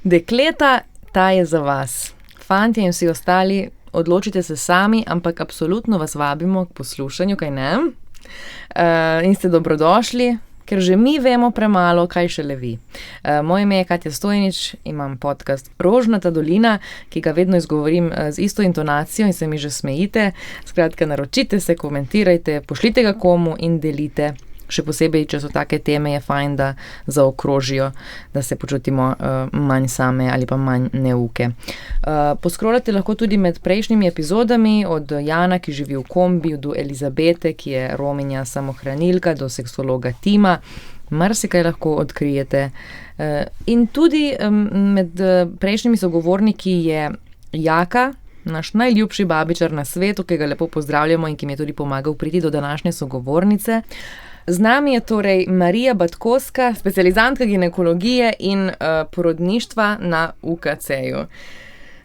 Dekleta, ta je za vas. Fantje in vsi ostali, odločite se sami, ampak absolutno vas vabimo k poslušanju, kaj ne? In ste dobrodošli, ker že mi vemo premalo, kaj šele vi. Moje ime je Katja Stojnič, imam podcast Rožnata dolina, ki ga vedno izgovorim z isto intonacijo in se mi že smejite. Skratka, naročite se, komentirajte, pošljite ga komu in delite. Še posebej, če so take teme, je fajn, da zaokrožijo, da se počutimo manj same ali pa manj neuke. Poskrolate lahko tudi med prejšnjimi epizodami, od Jana, ki živi v kombiju, do Elizabete, ki je Rominja samohranilka, do seksologa Tima. Marsikaj lahko odkrijete. In tudi med prejšnjimi sogovorniki je Jaka, naš najljubši babičar na svetu, ki ga lepo pozdravljamo in ki mi je tudi pomagal priti do današnje sogovornice. Z nami je torej Marija Batkovska, specializantka ginekologije in porodništva na UKC-ju.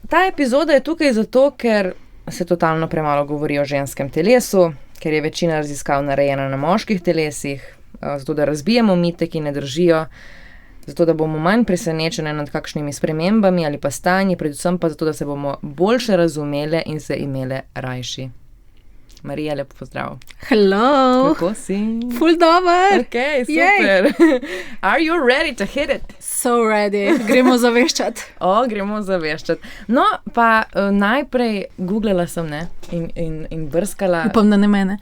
Ta epizoda je tukaj zato, ker se totalno premalo govori o ženskem telesu, ker je večina raziskav narejena na moških telesih, zato da razbijemo mite, ki ne držijo, zato da bomo manj presenečene nad kakšnimi spremembami ali pa stanji, predvsem pa zato, da se bomo boljše razumele in se imele rajši. Marija, lepo pozdrav. Hello. Kako si? Ful dober. Ok, super. Yay. Are you ready to hit it? So ready. Gremo zaveščati. Gremo zaveščati. No, pa najprej googlala sem, ne, in brskala. Upam, da ne mene.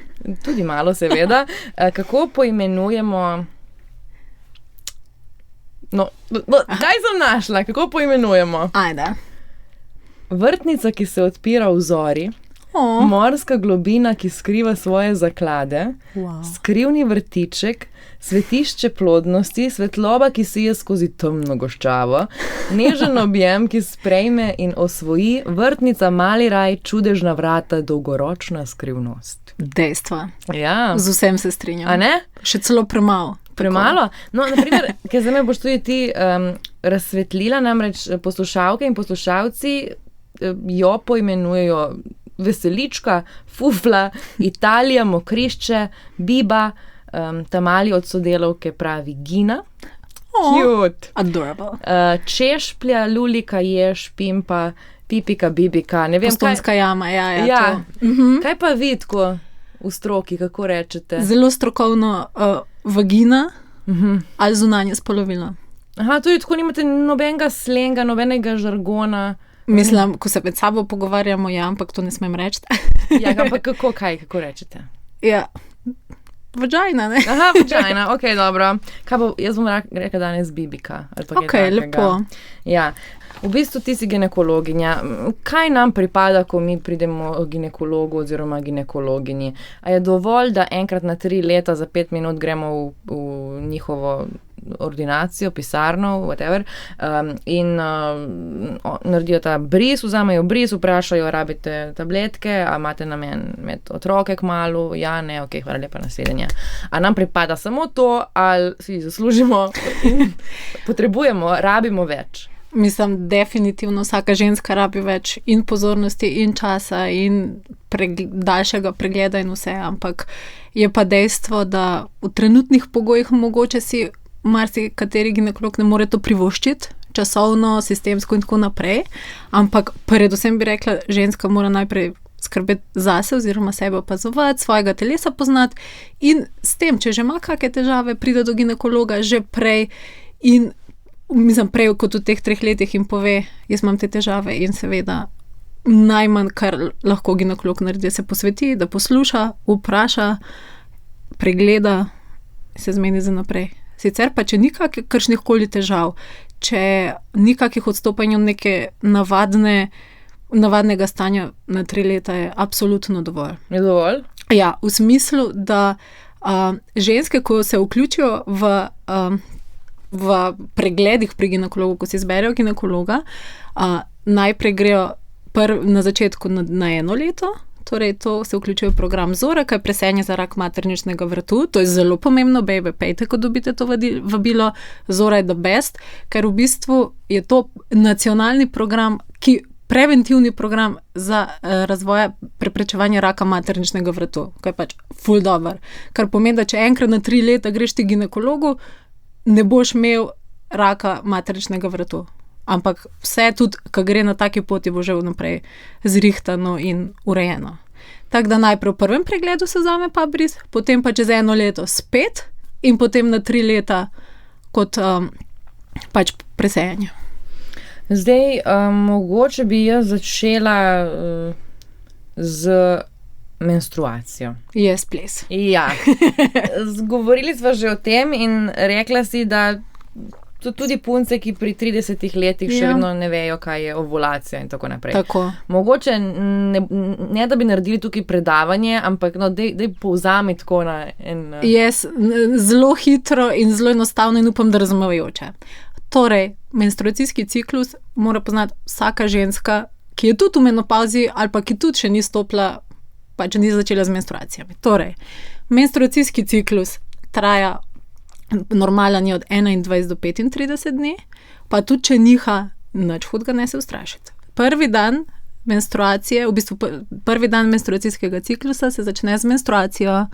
Tudi malo, seveda. Kako poimenujemo... No, kaj sem našla? Kako poimenujemo? Ajde. Vrtnica, ki se odpira v zori. Morska globina, ki skriva svoje zaklade, skrivni vrtiček, svetišče plodnosti, svetloba, ki sije skozi temno goščavo, nežen objem, ki sprejme in osvoji, vrtnica, mali raj, čudežna vrata, dolgoročna skrivnost. Dejstva. Ja. Z vsem se strinjam. A ne? Še celo premalo. Premalo? No, naprimer, ker zdaj me boš tudi ti razsvetlila, namreč poslušalke in poslušalci jo poimenujejo Veselička, Fufla, Italija, Mokrišče, Biba, ta mali od sodelavke pravi Gina. Cute. Adorable. Češplja, Lulika, Jež, Pimpa, Pipika, Bibika, ne vem. Postonska jama, ja. Kaj pa vi tako v stroki, kako rečete? Zelo strokovno vagina ali zunanje spolovilo. Aha, tudi tako nimate nobenega slenga, nobenega žargona. Mislim, ko se med sabo pogovarjamo, ja, ampak to ne smem reči. Ja, ampak kako rečete? Ja, vagina, ne? Aha, vagina, ok, dobro. Kaj bo, jaz bom rekla danes bibika. Ok, lepo. Ja, v bistvu ti si ginekologinja. Kaj nam pripada, ko mi pridemo k ginekologu oziroma ginekologinji? A je dovolj, da enkrat na 3 leta za 5 minut gremo v njihovo ordinacijo, pisarno, whatever, in naredijo ta bris, vzamejo bris, vprašajo, rabite tabletke, a imate namen imeti otroke kmalu, ja, ne, ok, hvala lepa, nasvidenje. A nam pripada samo to, ali si zaslužimo in potrebujemo, rabimo več? Mislim, definitivno vsaka ženska rabi več in pozornosti in časa in daljšega pregleda in vse, ampak je pa dejstvo, da v trenutnih pogojih mogoče si marsikateri ginekolog ne more to privoščiti, časovno, sistemsko in tako naprej, ampak predvsem bi rekla, ženska mora najprej skrbeti zase oziroma sebe opazovati, svojega telesa poznati in s tem, če že ima kakšne težave, pride do ginekologa že prej in mislim prej kot v teh 3 letih in pove, jaz imam te težave in seveda najmanj, kar lahko ginekolog naredi, se posveti, da posluša, vpraša, pregleda, se zmeni za naprej. Sicer pa, če ni kakršnih koli težav, če ni kakih odstopanj od neke navadnega stanja na 3 leta, je absolutno dovolj. Je dovolj? Ja, v smislu, da ženske, ko se vključijo v pregledih pri ginekologu, ko si izberejo ginekologa, najprej grejo na začetku na 1 leto, torej to se vključuje v program Zora, kaj je presenje za rak materničnega vratu. To je zelo pomembno, baby, pejte, ko dobite to vabilo. Zora je the best, ker v bistvu je to nacionalni program, preventivni program za razvoj preprečevanja raka materničnega vratu, kaj je pač ful dober. Kar pomeni, da če enkrat na 3 leta greš ti ginekologu, ne boš imel raka materničnega vratu. Ampak vse tudi, ko gre na taki poti, bo že vnaprej zrihtano in urejeno. Tako da najprej v prvem pregledu se vzame pabris, potem pa čez 1 leto spet in potem na 3 leta kot pač presejanje. Zdaj, mogoče bi jaz začela z menstruacijo. Yes, please. Ja. Govorili sva že o tem in rekla si, da tudi punce, ki pri 30 letih še vedno ne vejo, kaj je ovulacija in tako naprej. Tako. Mogoče ne da bi naredili tukaj predavanje, ampak daj povzami tako na en... Yes, zelo hitro in zelo enostavno in upam, da razumevajoče. Torej, menstruacijski ciklus mora poznati vsaka ženska, ki je tudi v menopauzi ali pa ki tudi še ni stopila, pač ni začela z menstruacijami. Torej, menstruacijski ciklus traja normalen je od 21 do 35 dni, pa tudi če niha, nič hudega ne se ustrašiti. Prvi dan menstruacije, v bistvu prvi dan menstruacijskega ciklusa se začne z menstruacijo.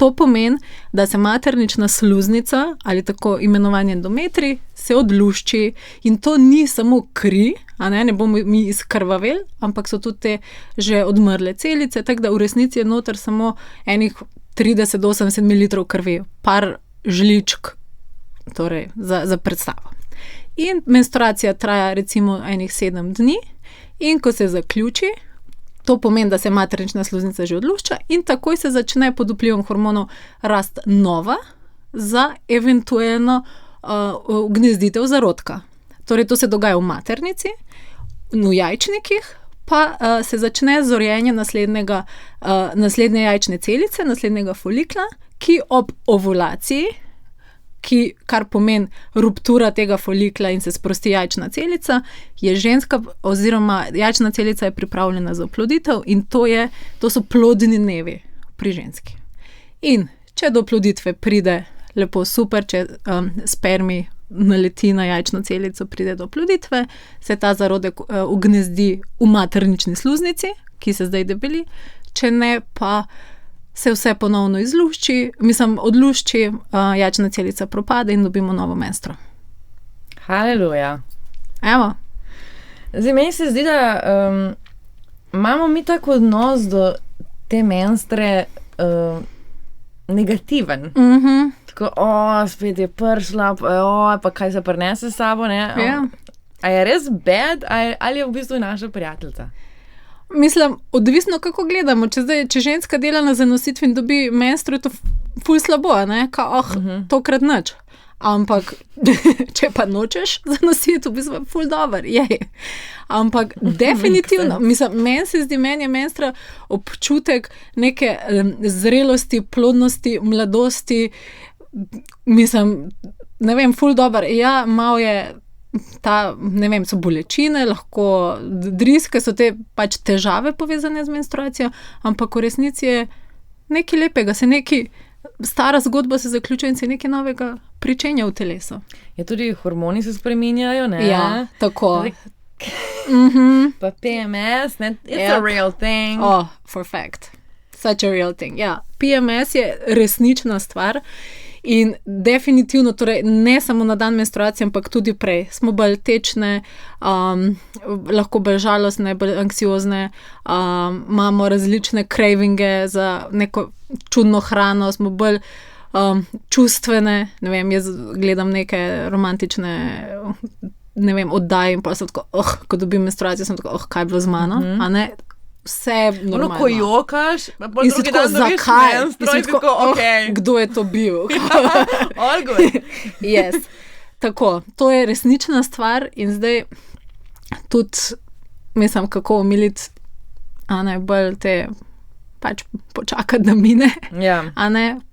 To pomeni, da se maternična sluznica ali tako imenovani endometri se odlušči in to ni samo kri, ne bomo mi izkrvaveli, ampak so tudi te že odmrle celice, tako da v resnici je noter samo enih 30-80 ml krvi, par žličk, torej za predstavo. In menstruacija traja recimo enih 7 dni in ko se zaključi, to pomeni, da se maternična sluznica že odlušča in takoj se začne pod vplivom hormonov rast nova za eventualno ugnezditev zarodka. Torej to se dogaja v maternici, v jajčnikih pa se začne zorenje naslednje jajčne celice, naslednjega folikla, ki ob ovulaciji, kar pomeni ruptura tega folikla in se sprosti jajčna celica, je ženska oziroma jajčna celica je pripravljena za oploditev in to so plodni dnevi pri ženski. In če do oploditve pride lepo super, če spermij naleti na jajčno celico, pride do oploditve, se ta zarodek ugnezdi v maternični sluznici, ki se zdaj debeli, če ne pa se vse ponovno odlušči, jajčna celica propade in dobimo novo menstro. Haleluja. Evo. Zdaj, meni se zdi, da imamo mi tako odnos do te menstre negativen. Tako, spet je prišla, pa kaj se prinese s sabo, ne? Ja. A je res bad, ali je v bistvu naša prijateljica? Mislim, odvisno kako gledamo. Če ženska dela na zanositvi in dobi menstru, je to ful slabo, ne? Tokrat nič. Ampak, če pa nočeš zanositi, v bistvu je ful dober, jej. Ampak definitivno, meni je menstra občutek neke zrelosti, plodnosti, mladosti, ne vem, ful dober. Ja, malo je so bolečine, lahko driske, so te pač težave povezane z menstruacijo, ampak v resnici je nekaj lepega, stara zgodba se zaključuje in se nekaj novega pričenja v telesu. Ja, tudi hormoni se spreminjajo, ne? Ja, tako. Pa PMS, ne? It's a real thing. For fact. Such a real thing, ja. PMS je resnična stvar. In definitivno, torej ne samo na dan menstruacije, ampak tudi prej. Smo bolj tečne, lahko bolj žalostne, bolj anksiozne, imamo različne cravinge za neko čudno hrano, smo bolj čustvene, ne vem, jaz gledam neke romantične, ne vem, oddaje in pa sem tako, ko dobim menstruacijo, sem tako, kaj je bilo z mano, a ne? Vse normalno. Ko jokaš, pa in si tako, zakaj? In si tako, kdo je to bil? All good. Yes. Tako, to je resnična stvar in zdaj tudi, kako omiliti, bolj te pač počakati, da mine. Ja.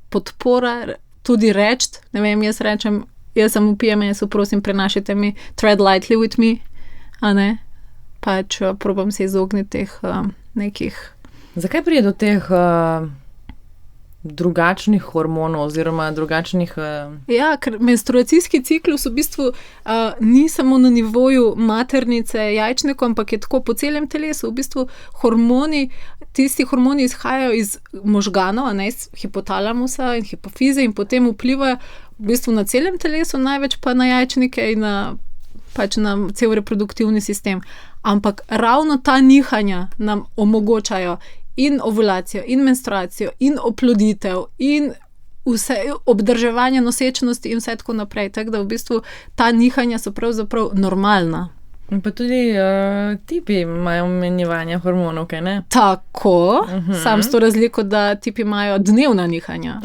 Podpora, tudi reči, ne vem, jaz rečem, jaz sem v PMS-u, prosim, prenašajte mi, tread lightly with me, pač probam se izogniti teh nekih. Zakaj pride do teh drugačnih hormonov oziroma drugačnih... Ja, ker menstruacijski ciklus v bistvu ni samo na nivoju maternice, jajčnika, ampak je tako po celem telesu. V bistvu tisti hormoni izhajajo iz možganov, iz hipotalamusa in hipofize in potem vplivajo v bistvu na celem telesu, največ pa na jajčnike in pač na cel reproduktivni sistem. Ampak ravno ta nihanja nam omogočajo in ovulacijo, in menstruacijo, in oploditev, in vse obdrževanje nosečnosti in vse tako naprej. Tako da v bistvu ta nihanja so pravzaprav normalna. In pa tudi tipi imajo menjevanje hormonov, kaj ne? Tako, sam s to razliko, da tipi imajo dnevna nihanja.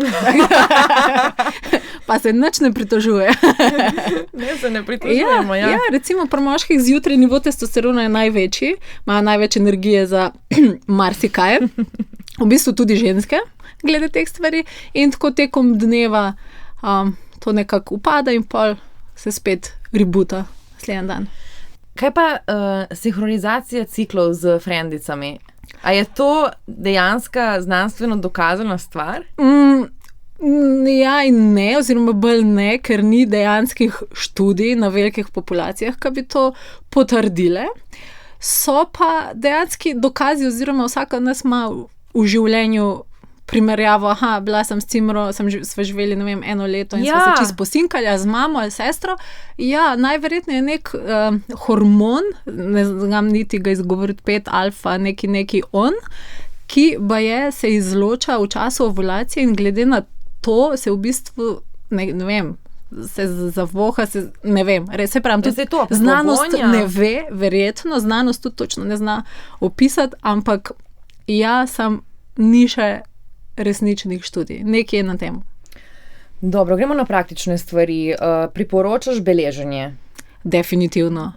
Pa se nič ne pritožuje. Ne, se ne pritožujemo, ja. Ja, recimo pri moških zjutraj nivo testosterona je največji, imajo največ energije za marsikaj. V bistvu tudi ženske, glede teh stvari. In tako tekom dneva to nekako upada in pol se spet rebuta naslednji dan. Kaj pa sinhronizacija ciklov z frendicami? A je to dejansko znanstveno dokazana stvar? Ja in ne, oziroma bolj ne, ker ni dejanskih študij na velikih populacijah, ki bi to potrdile. So pa dejanski dokazi, oziroma vsaka od nas ima v življenju primerjavo, bila sem s cimro, sva živeli, ne vem, 1 leto in sva se čisto posinkali, z mamo ali sestro. Ja, najverjetneje je nek hormon, ne znam niti ga izgovoriti, 5-alfa, neki on, ki baje se izloča v času ovulacije in glede na to se v bistvu, ne vem, se zavoha, ne vem, res se pravim, tudi znanost ne ve, verjetno, znanost tudi točno ne zna opisati, ampak ja, ni še resničnih študij. Nekje je na tem. Dobro, gremo na praktične stvari. Priporočaš beleženje? Definitivno.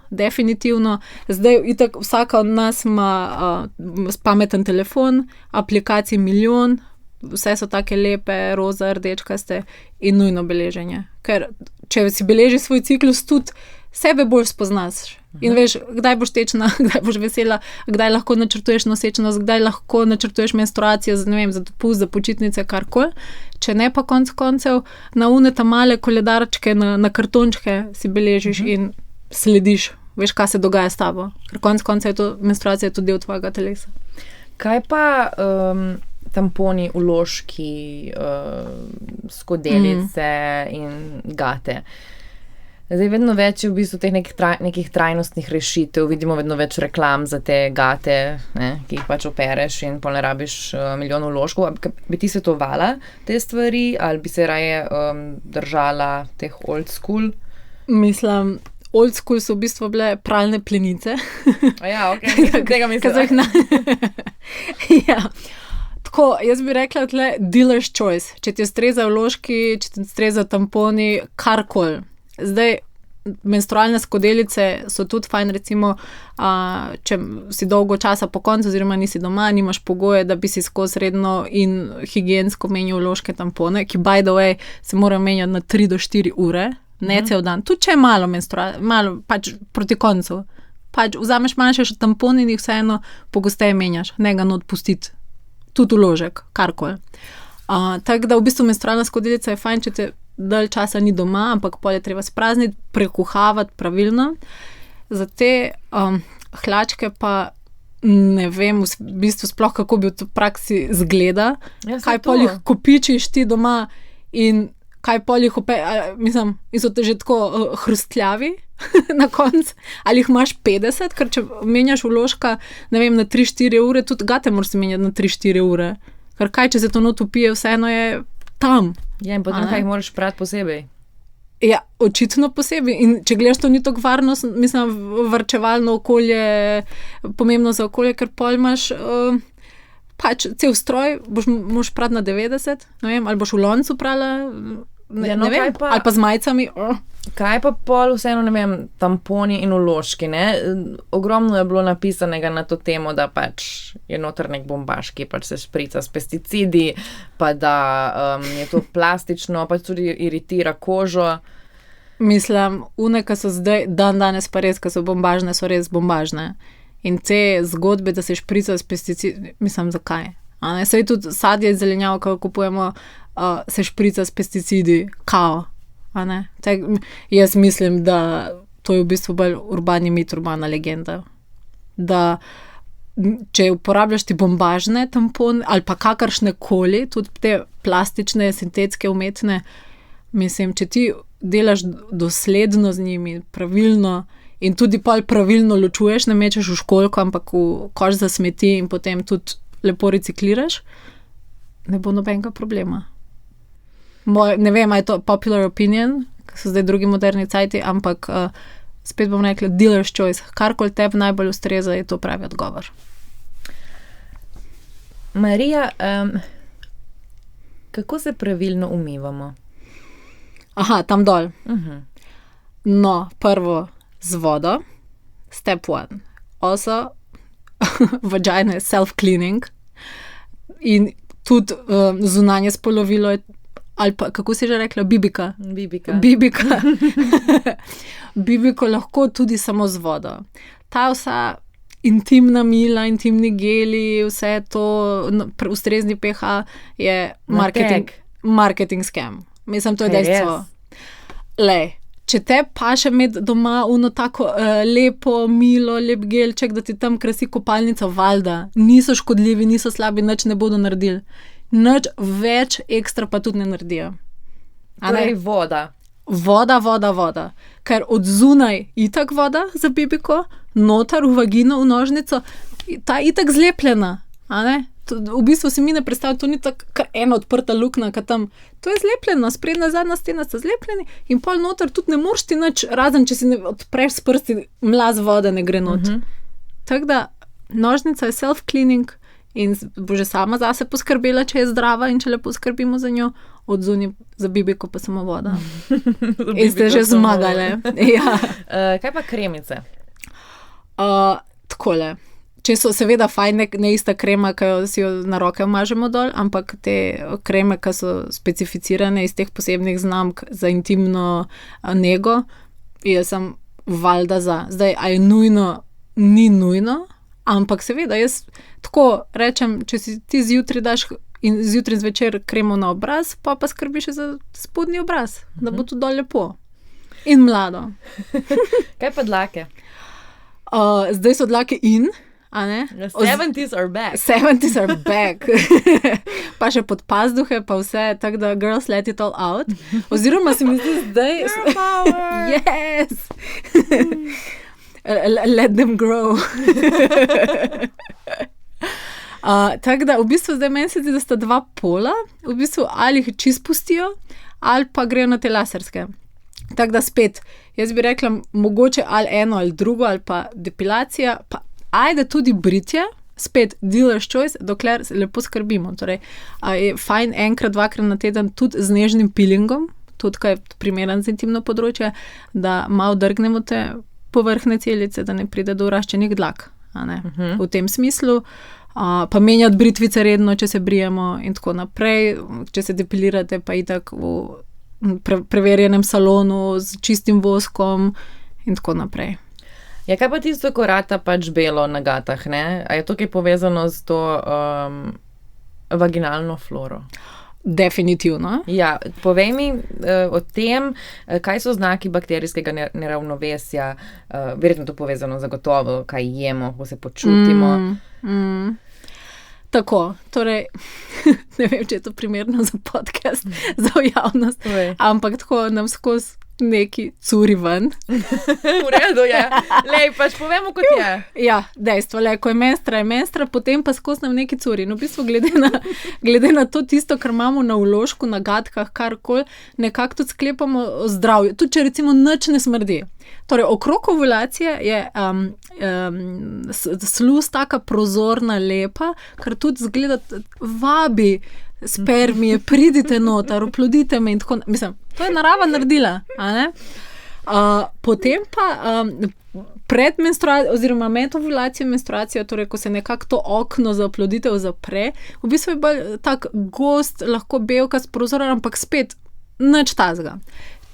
Zdaj itak vsaka od nas ima pameten telefon, aplikacij milijon, vse so take lepe, roza, rdečkaste in nujno beleženje. Ker če si beleži svoj ciklus, tudi sebe bolj spoznaš. In veš, kdaj boš tečna, kdaj boš vesela, kdaj lahko načrtuješ nosečnost, kdaj lahko načrtuješ menstruacijo, ne vem, za dopust, za počitnice, karkoli. Če ne pa konec koncev, na ta male koledarčke, na kartončke si beležiš in slediš, veš, kaj se dogaja s tabo. Ker konec koncev je to menstruacija tudi del tvojega telesa. Kaj pa tamponi, vložki, skodelice in gate? Zdaj vedno več je v bistvu teh nekih trajnostnih rešitev, vidimo vedno več reklam za te gate, ki jih pač opereš in pol ne rabiš milijon vložkov. Bi ti svetovala te stvari ali bi se raje držala teh old school? Mislim, old school so v bistvu bile pralne plenice. Ja, ok, tega mislim. Ja. Tako, jaz bi rekla tle dealer's choice. Če ti ustreza vložki, če ti ustreza tamponi, karkoli. Zdaj, menstrualne skodelice so tudi fajn, recimo, če si dolgo časa po koncu oziroma nisi doma, nimaš pogoje, da bi si skozi redno in higiensko menjal vložke tampone, ki by the way se morajo menjati na 3 do 4 ure, ne cel dan. Tudi če je malo malo pač proti koncu. Pač vzameš manjše tampone in jih vseeno pogosteje menjaš, ne ga not pustiti. Tudi vložek, karkoli. Tako da v bistvu menstrualna skodelica je fajn, če te dalj časa ni doma, ampak pol je treba sprazniti, prekuhavati pravilno. Za te hlačke pa ne vem v bistvu sploh, kako bi v praksi zgleda. Kaj pol jih kopičiš ti doma in kaj pol jih mislim, in so te že tako hrustljavi na koncu. Ali jih imaš 50, ker če menjaš vložka, ne vem, na 3-4 ure, tudi gate moraš menjati na 3-4 ure. Ker kaj, če se to not upije, vseeno je tam. Ja, in potem kaj jih moraš prati posebej? Ja, očitno posebej. In če gledaš, to ni tako varno, mislim, varčevalno okolje, pomembno za okolje, ker pol imaš pač cel stroj, moraš prati na 90, ne vem, ali boš v loncu prala, ne vem, ali pa z majicami. Kaj pa pol vseeno, ne vem, tamponi in vložki, ne? Ogromno je bilo napisanega na to temo, da pač je noter nek bombaž, ki pač se šprica s pesticidi, pa da je to plastično, pač tudi iritira kožo. Mislim, ki so zdaj danes pa res, ki so bombažne, so res bombažne. In te zgodbe, da se šprica s pesticidi, mislim, zakaj? Saj tudi sadje in zelenjavo, ko kupujemo, se šprica s pesticidi, kao. Jaz mislim, da to je v bistvu bolj urbani mit, urbana legenda. Da če uporabljaš ti bombažne tampone ali pa kakršne koli, tudi te plastične, sintetske, umetne, Mislim, če ti delaš dosledno z njimi, pravilno in tudi pol pravilno ločuješ, ne mečeš v školjko, ampak v koš za smeti in potem tudi lepo recikliraš, ne bo nobenega problema. Ne vem, ali je to popular opinion, ki so zdaj drugi moderni cajti, ampak spet bom rekla dealer's choice. Karkoli tebi najbolj ustreza, je to pravi odgovor. Marija, kako se pravilno umivamo? Aha, tam dol. No, prvo z vodo. Step 1. Also, vagina je self-cleaning. In tudi zunanje spolovilo je, ali pa, kako si že rekla, bibika. Bibiko lahko tudi samo z vodo. Ta vsa intimna mila, intimni geli, vse to, ustrezni pH je marketing scam. Mislim, to je dejstvo. Lej, če te paše imeti doma uno tako lepo, milo, lep gelček, da ti tam krasi kopalnica, valjda, niso škodljivi, niso slabi, nič ne bodo naredili. Nič več ekstra pa tudi ne naredijo. Torej voda. Voda. Ker od zunaj itak voda za bibiko, notar v vagino, v nožnico, ta itak zlepljena. A ne? V bistvu si mi ne predstavljamo, to ni tako ena odprta luknja, tam. To je zlepljeno, sprednja, zadnja stena sta zlepljeni in pol noter tudi ne moreš ti nič, razen če si ne odpreš s prsti, mlaz vode ne gre not. Tako da nožnica je self-cleaning in bo že sama zase poskrbela, če je zdrava in če lepo skrbimo za njo, od zunaj za bibiko pa samo voda. In ste že zmagali. Ja. Kaj pa kremice? Takole. Če so seveda fajn, ne ista krema, ki si jo na roke mažemo dol, ampak te kreme, ki so specificirane iz teh posebnih znamk za intimno nego, jaz sem valjda za. Zdaj, a je nujno, ni nujno, ampak seveda, jaz tako rečem, če si ti zjutraj daš in zjutraj zvečer kremo na obraz, pa skrbiš za spodnji obraz, da bo to dol lepo. In mlado. Kaj pa dlake? Zdaj so dlake in, a ne? 70s are back. 70s are back. Pa še pod pazduhe, pa vse, tako da girls let it all out. Oziroma se mi zdi zdaj... Girl power! Yes! Let them grow. Tako da v bistvu zdaj meni se zdi, da sta dva pola, v bistvu ali jih čist pustijo, ali pa grejo na te laserske. Tako da spet, jaz bi rekla, mogoče ali eno ali drugo, ali pa depilacija, pa ajde tudi britje, spet dealer's choice, dokler lepo skrbimo. Torej, je fajn enkrat, dvakrat na teden tudi z nežnim peelingom, tudi kaj je primeren za intimno področje, da malo drgnemo te povrhne celice, da ne pride do vraščenih dlak. A ne? V tem smislu. Pa menjati britvice redno, če se brijemo in tako naprej. Če se depilirate, pa itak v preverjenem salonu z čistim voskom in tako naprej. Ja, kaj pa tisto, ko rata pač belo na gatah, ne? A je to kaj povezano z to vaginalno floro? Definitivno. Ja, povej mi o tem, kaj so znaki bakterijskega neravnovesja, verjetno to povezano zagotovo, kaj jemo, ko se počutimo. Tako, torej, ne vem, če je to primerno za podcast, za javnost, ampak tako nam skozi neki curi ven. V redu, ja. Lej, pač povemo, kot je. Ja, dejstvo, ko je menstра, potem pa skozi nam neki curi. No, v bistvu, glede na to tisto, kar imamo na vložku, na gatkah, karkoli, nekako tudi sklepamo o zdravju. Tudi, če recimo nič ne smrdi. Torej, okrog ovulacije je sluz taka prozorna, lepa, kar tudi zgleda, vabi spermije, pridite noter, oplodite me in tako, mislim, to je narava naredila, a ne? Potem pa pred menstruacijo oziroma med ovulacijo in menstruacijo, torej, ko se nekako to okno za oploditev zapre, v bistvu je bolj tak gost, lahko belkast prozor, ampak spet nič tazga.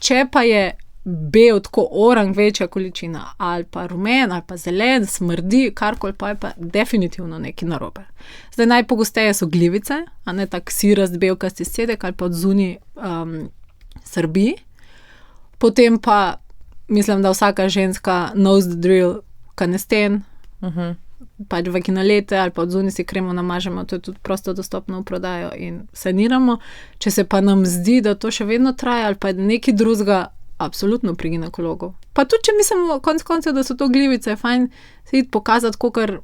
Če pa je bel, tako orang, večja količina, ali pa rumen, ali pa zelen, smrdi, karkoli pa je pa definitivno nekaj narobe. Zdaj najpogosteje so glivice, a ne tak sirast, belkast izcedek, ali pa od zunaj srbi. Potem pa mislim, da vsaka ženska knows the drill, kanesten, pač vaginalete ali pa odzunaj si kremo namažemo, to je tudi prosto dostopno v prodajo in saniramo. Če se pa nam zdi, da to še vedno traja ali pa je nekaj drugega, absolutno pri ginekologu. Pa tudi, če mislimo konec koncev, da so to glivice, je fajn se iti pokazati, kakor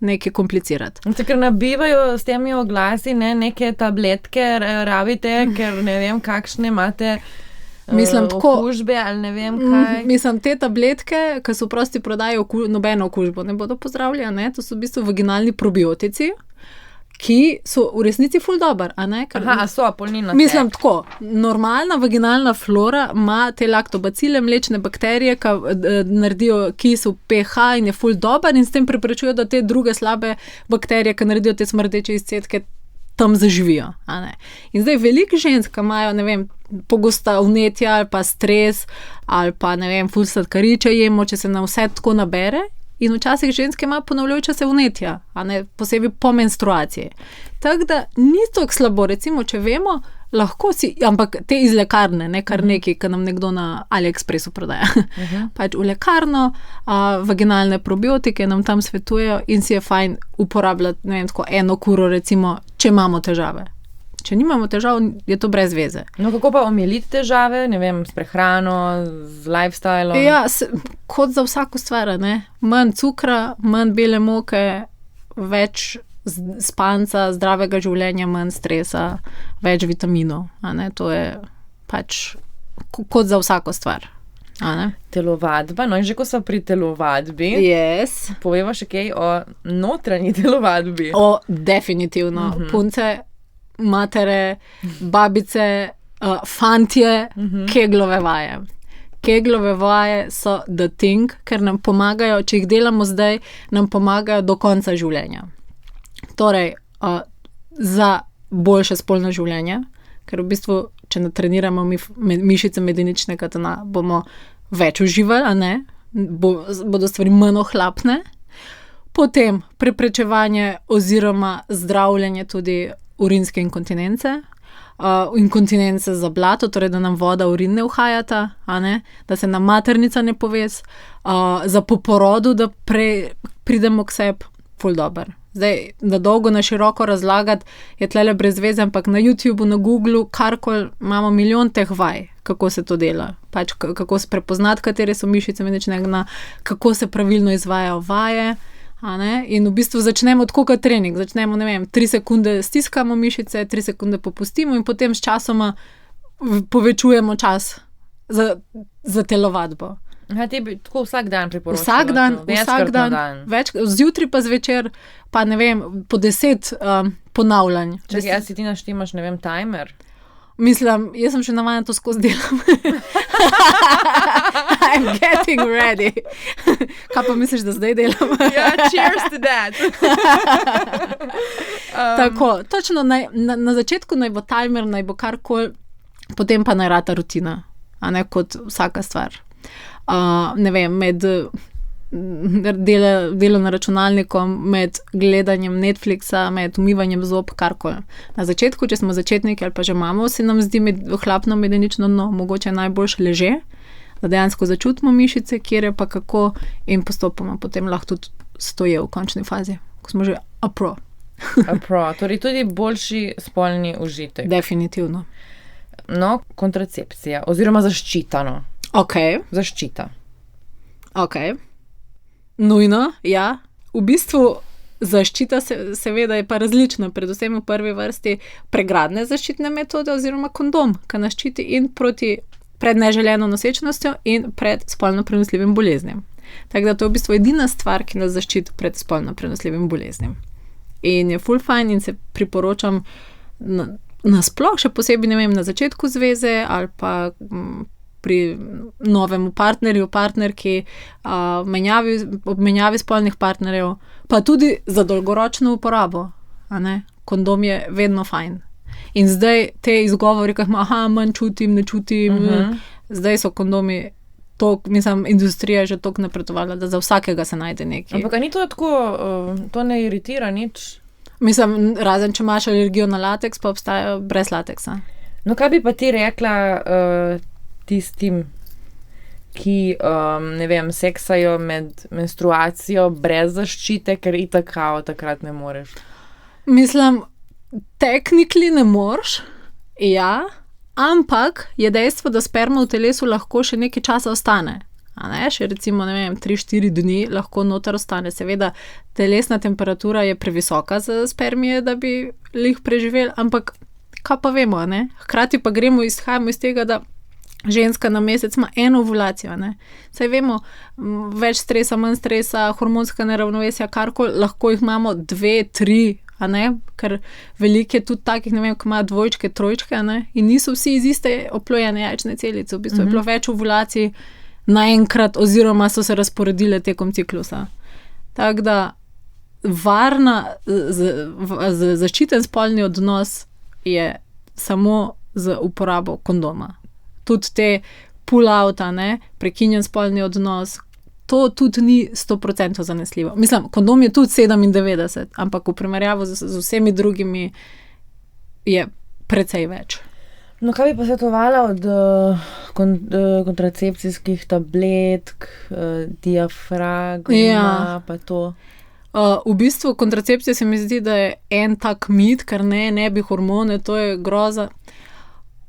nekaj komplicirati. Ker nabivajo s temi oglasi, neke tabletke rabite, ker ne vem, kakšne imate okužbe ali ne vem kaj. Mislim, te tabletke, ki so v prosti prodaji, nobeno okužbo ne bodo pozdravili, ne? To so v bistvu vaginalni probiotici, ki so v resnici ful dober, a ne? Polnina. Mislim, tako, normalna vaginalna flora ima te laktobacile, mlečne bakterije, ki naredijo kis v pH in je ful dober in s tem preprečujejo, da te druge slabe bakterije, ki naredijo te smrdeče izcedke, tam zaživijo, a ne. In zdaj veliko žensk, ki imajo, ne vem, pogosta vnetja ali pa stres ali pa, ne vem, ful sladkariče jemo, če se na vse tako nabere. In včasih ženske ima ponavljajoča se vnetja, a ne, posebej po menstruaciji. Tako da ni tako slabo, recimo, če vemo, lahko si, ampak te iz lekarne, ne kar nekaj, ki nam nekdo na AliExpressu prodaja. Pač v lekarno, vaginalne probiotike nam tam svetujejo in si je fajn uporabljati, ne vem, tako eno kuro, recimo, če imamo težave. Če nimamo težav, je to brez veze. No, kako pa omiliti težave, ne vem, s prehrano, z lifestylom? Ja, kot za vsako stvar, ne. Manj cukra, manj bele moke, več spanca, zdravega življenja, manj stresa, več vitaminov, a ne. To je pač kot za vsako stvar, a ne. Telovadba, no in že ko so pri telovadbi, poveva še kaj o notranji telovadbi. Definitivno. Punce, matere, babice, fantje, keglove vaje. Keglove vaje so the thing, ker nam pomagajo, če jih delamo zdaj, nam pomagajo do konca življenja. Torej, za boljše spolno življenje, ker v bistvu, če natreniramo mišice medeničnega dna, bomo več uživali, a ne? Bodo stvari manj ohlapne. Potem preprečevanje oziroma zdravljenje tudi urinske inkontinence, inkontinence za blato, torej da nam voda urin ne uhajata, a ne, da se nam maternica ne povez, za po porodu, da pridemo k sebi, ful dober. Zdaj, da dolgo na široko razlagati, je tlele brez veze, ampak na YouTubeu, na Googlu, karkoli, imamo milijon teh vaj, kako se to dela. Pač kako se prepoznati, katere so mišice medeničnega dna, kako se pravilno izvajajo vaje, a ne? In v bistvu začnemo tako kot trening. Začnemo, ne vem, 3 sekunde stiskamo mišice, 3 sekunde popustimo in potem s časoma povečujemo čas za telovadbo. Ti bi tako vsak dan priporočila? Vsak dan. Zjutraj pa zvečer, pa ne vem, po 10 ponavljanj. Čakaj, jaz si ti naštimaš, ne vem, timer? Mislim, jaz sem še navajena to skozi delam. I'm getting ready. Kaj pa misliš, da zdaj delam? Cheers to that. Tako, točno na začetku naj bo timer, naj bo karkoli, potem pa naj rata rutina, a ne kot vsaka stvar. Ne vem, med delo na računalnikom, med gledanjem Netflixa, med umivanjem zob, karkoli. Na začetku, če smo začetniki ali pa že imamo, se nam zdi ohlapno medenično dno mogoče najboljše leže, da dejansko začutimo mišice, kjer je pa kako in postopoma potem lahko tudi stoje v končni fazi, ko smo že pro. Torej tudi boljši spolni užitek. Definitivno. No, kontracepcija oziroma zaščita, no. Zaščita. Nujno, ja. V bistvu zaščita seveda je pa različna, predvsem v prvi vrsti pregradne zaščitne metode oziroma kondom, ki nas ščiti in pred neželjeno nosečnostjo in pred spolno prenosljivim boleznim. Tako da to je v bistvu edina stvar, ki nas zaščiti pred spolno prenosljivim boleznim. In je ful fajn in se priporočam nasploh, še posebej, ne vem, na začetku zveze ali pa pri novemu partnerju, partnerki, obmenjavi spolnih partnerjev, pa tudi za dolgoročno uporabo, a ne. Kondom je vedno fajn. In zdaj te izgovori, ko manj čutim, ne čutim, zdaj so kondomi industrija je že toliko napredovala, da za vsakega se najde nekaj. Ampak ni to tako, to ne iritira nič? Mislim, razen če imaš alergijo na lateks, pa obstajajo brez lateksa. No, kaj bi pa ti rekla tistim, ki, ne vem, seksajo med menstruacijo brez zaščite, ker itak kao takrat ne moreš. Mislim, tehnikli ne moreš, ja, ampak je dejstvo, da sperma v telesu lahko še nekaj časa ostane. A ne, še recimo, ne vem, 3-4 dni lahko noter ostane. Seveda, telesna temperatura je previsoka za spermije, da bi jih preživeli, ampak kaj pa vemo, ne? Hkrati pa izhajamo iz tega, da ženska na mesec ima eno ovulacijo, ne? Saj vemo, več stresa, manj stresa, hormonska neravnovesja, karkoli, lahko jih imamo 2-3, a ne? Ker veliko je tudi takih, ne vem, ki imajo dvojčke, trojčke, a ne? In niso vsi iz iste oplojene jajčne celice, v bistvu je bilo več ovulacij naenkrat, oziroma so se razporedile tekom ciklusa. Tako da zaščiten spolni odnos je samo z uporabo kondoma. Tudi te pull-outa, ne, prekinjen spolni odnos, to tudi ni 100% zanesljivo. Mislim, kondom je tudi 97, ampak v primerjavi z vsemi drugimi je precej več. No, kaj bi pa svetovala od kontracepcijskih tabletk, diafragma, pa to? V bistvu kontracepcija se mi zdi, da je en tak mit, ker ne bi hormone, to je groza.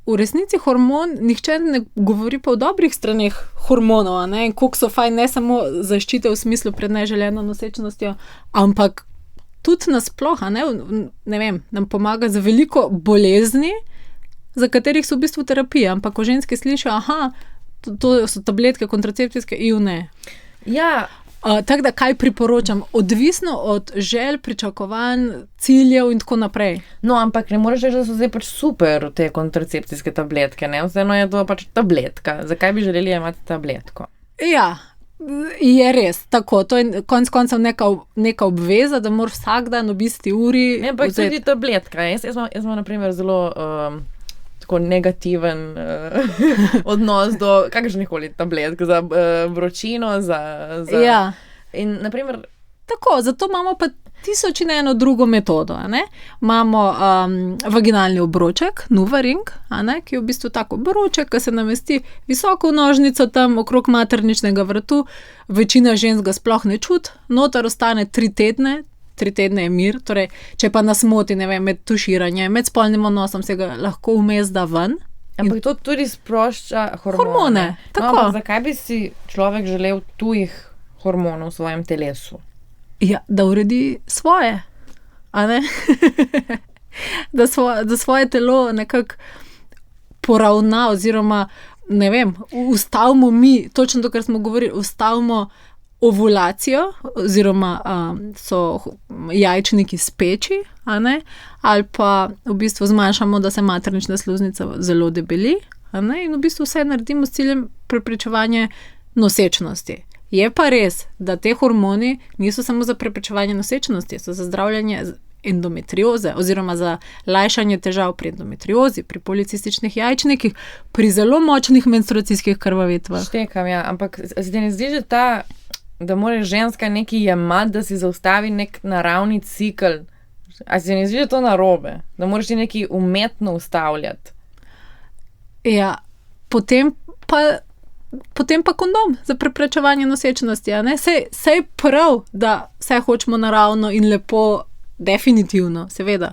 V resnici hormon, nihče ne govori pa o dobrih straneh hormonov, ne, in koliko so fajn, ne samo zaščite v smislu pred neželeno nosečnostjo, ampak tudi nasploh, ne vem, nam pomaga za veliko bolezni, za katerih so v bistvu terapije, ampak ko ženske slišijo, to so tabletke kontracepcijske, ne. Ja. Tako da, kaj priporočam? Odvisno od želj, pričakovanj, ciljev in tako naprej. No, ampak ne moreš reči, da so zdaj pač super te kontracepcijske tabletke, ne? Vseeno je to pač tabletka. Zakaj bi želeli imati tabletko? Ja, je res, tako. To je konec koncev neka obveza, da moraš vsak dan ob isti uri ne, ampak tudi tabletka. Jaz imam na primer zelo tako negativen odnos do kakršnihkoli tabletk za vročino, za... Ja. In, na primer... Tako, zato imamo pa 1000 in eno drugo metodo, ne? Imamo vaginalni obroček, Nuvaring, ki je v bistvu tako obroček, ki se namesti visoko v nožnico tam okrog materničnega vratu. Večina žensk ga sploh ne čuti, noter ostane 3 tedne. 3 tedne je mir, torej, če pa nas moti, ne vem, med tuširanjem, med spolnim odnosom se ga lahko vmes da ven. Ampak to tudi sprošča hormone. Tako. No, zakaj bi si človek želel tujih hormonov v svojem telesu? Ja, da uredi svoje, a ne? da svoje telo nekako poravna, oziroma, ne vem, ustavimo mi, točno to, kar smo govorili, ustavimo ovulacijo, oziroma so jajčniki speči, a ne? Ali pa v bistvu zmanjšamo, da se maternična sluznica zelo debeli, a ne? In v bistvu vse naredimo s ciljem preprečevanja nosečnosti. Je pa res, da te hormoni niso samo za preprečevanje nosečnosti, so za zdravljenje endometrioze, oziroma za lajšanje težav pri endometriozi, pri policističnih jajčnikih, pri zelo močnih menstruacijskih krvavitvah. Štekam, ja, ampak se ti ne zdi že da mora ženska nekaj jemati, da si zaustavi nek naravni cikel. A se ne zdi, da to narobe? Da moraš ti nekaj umetno ustavljati? Ja, potem pa kondom za preprečevanje nosečnosti, a ne? Sej prav, da vse hočemo naravno in lepo, definitivno, seveda.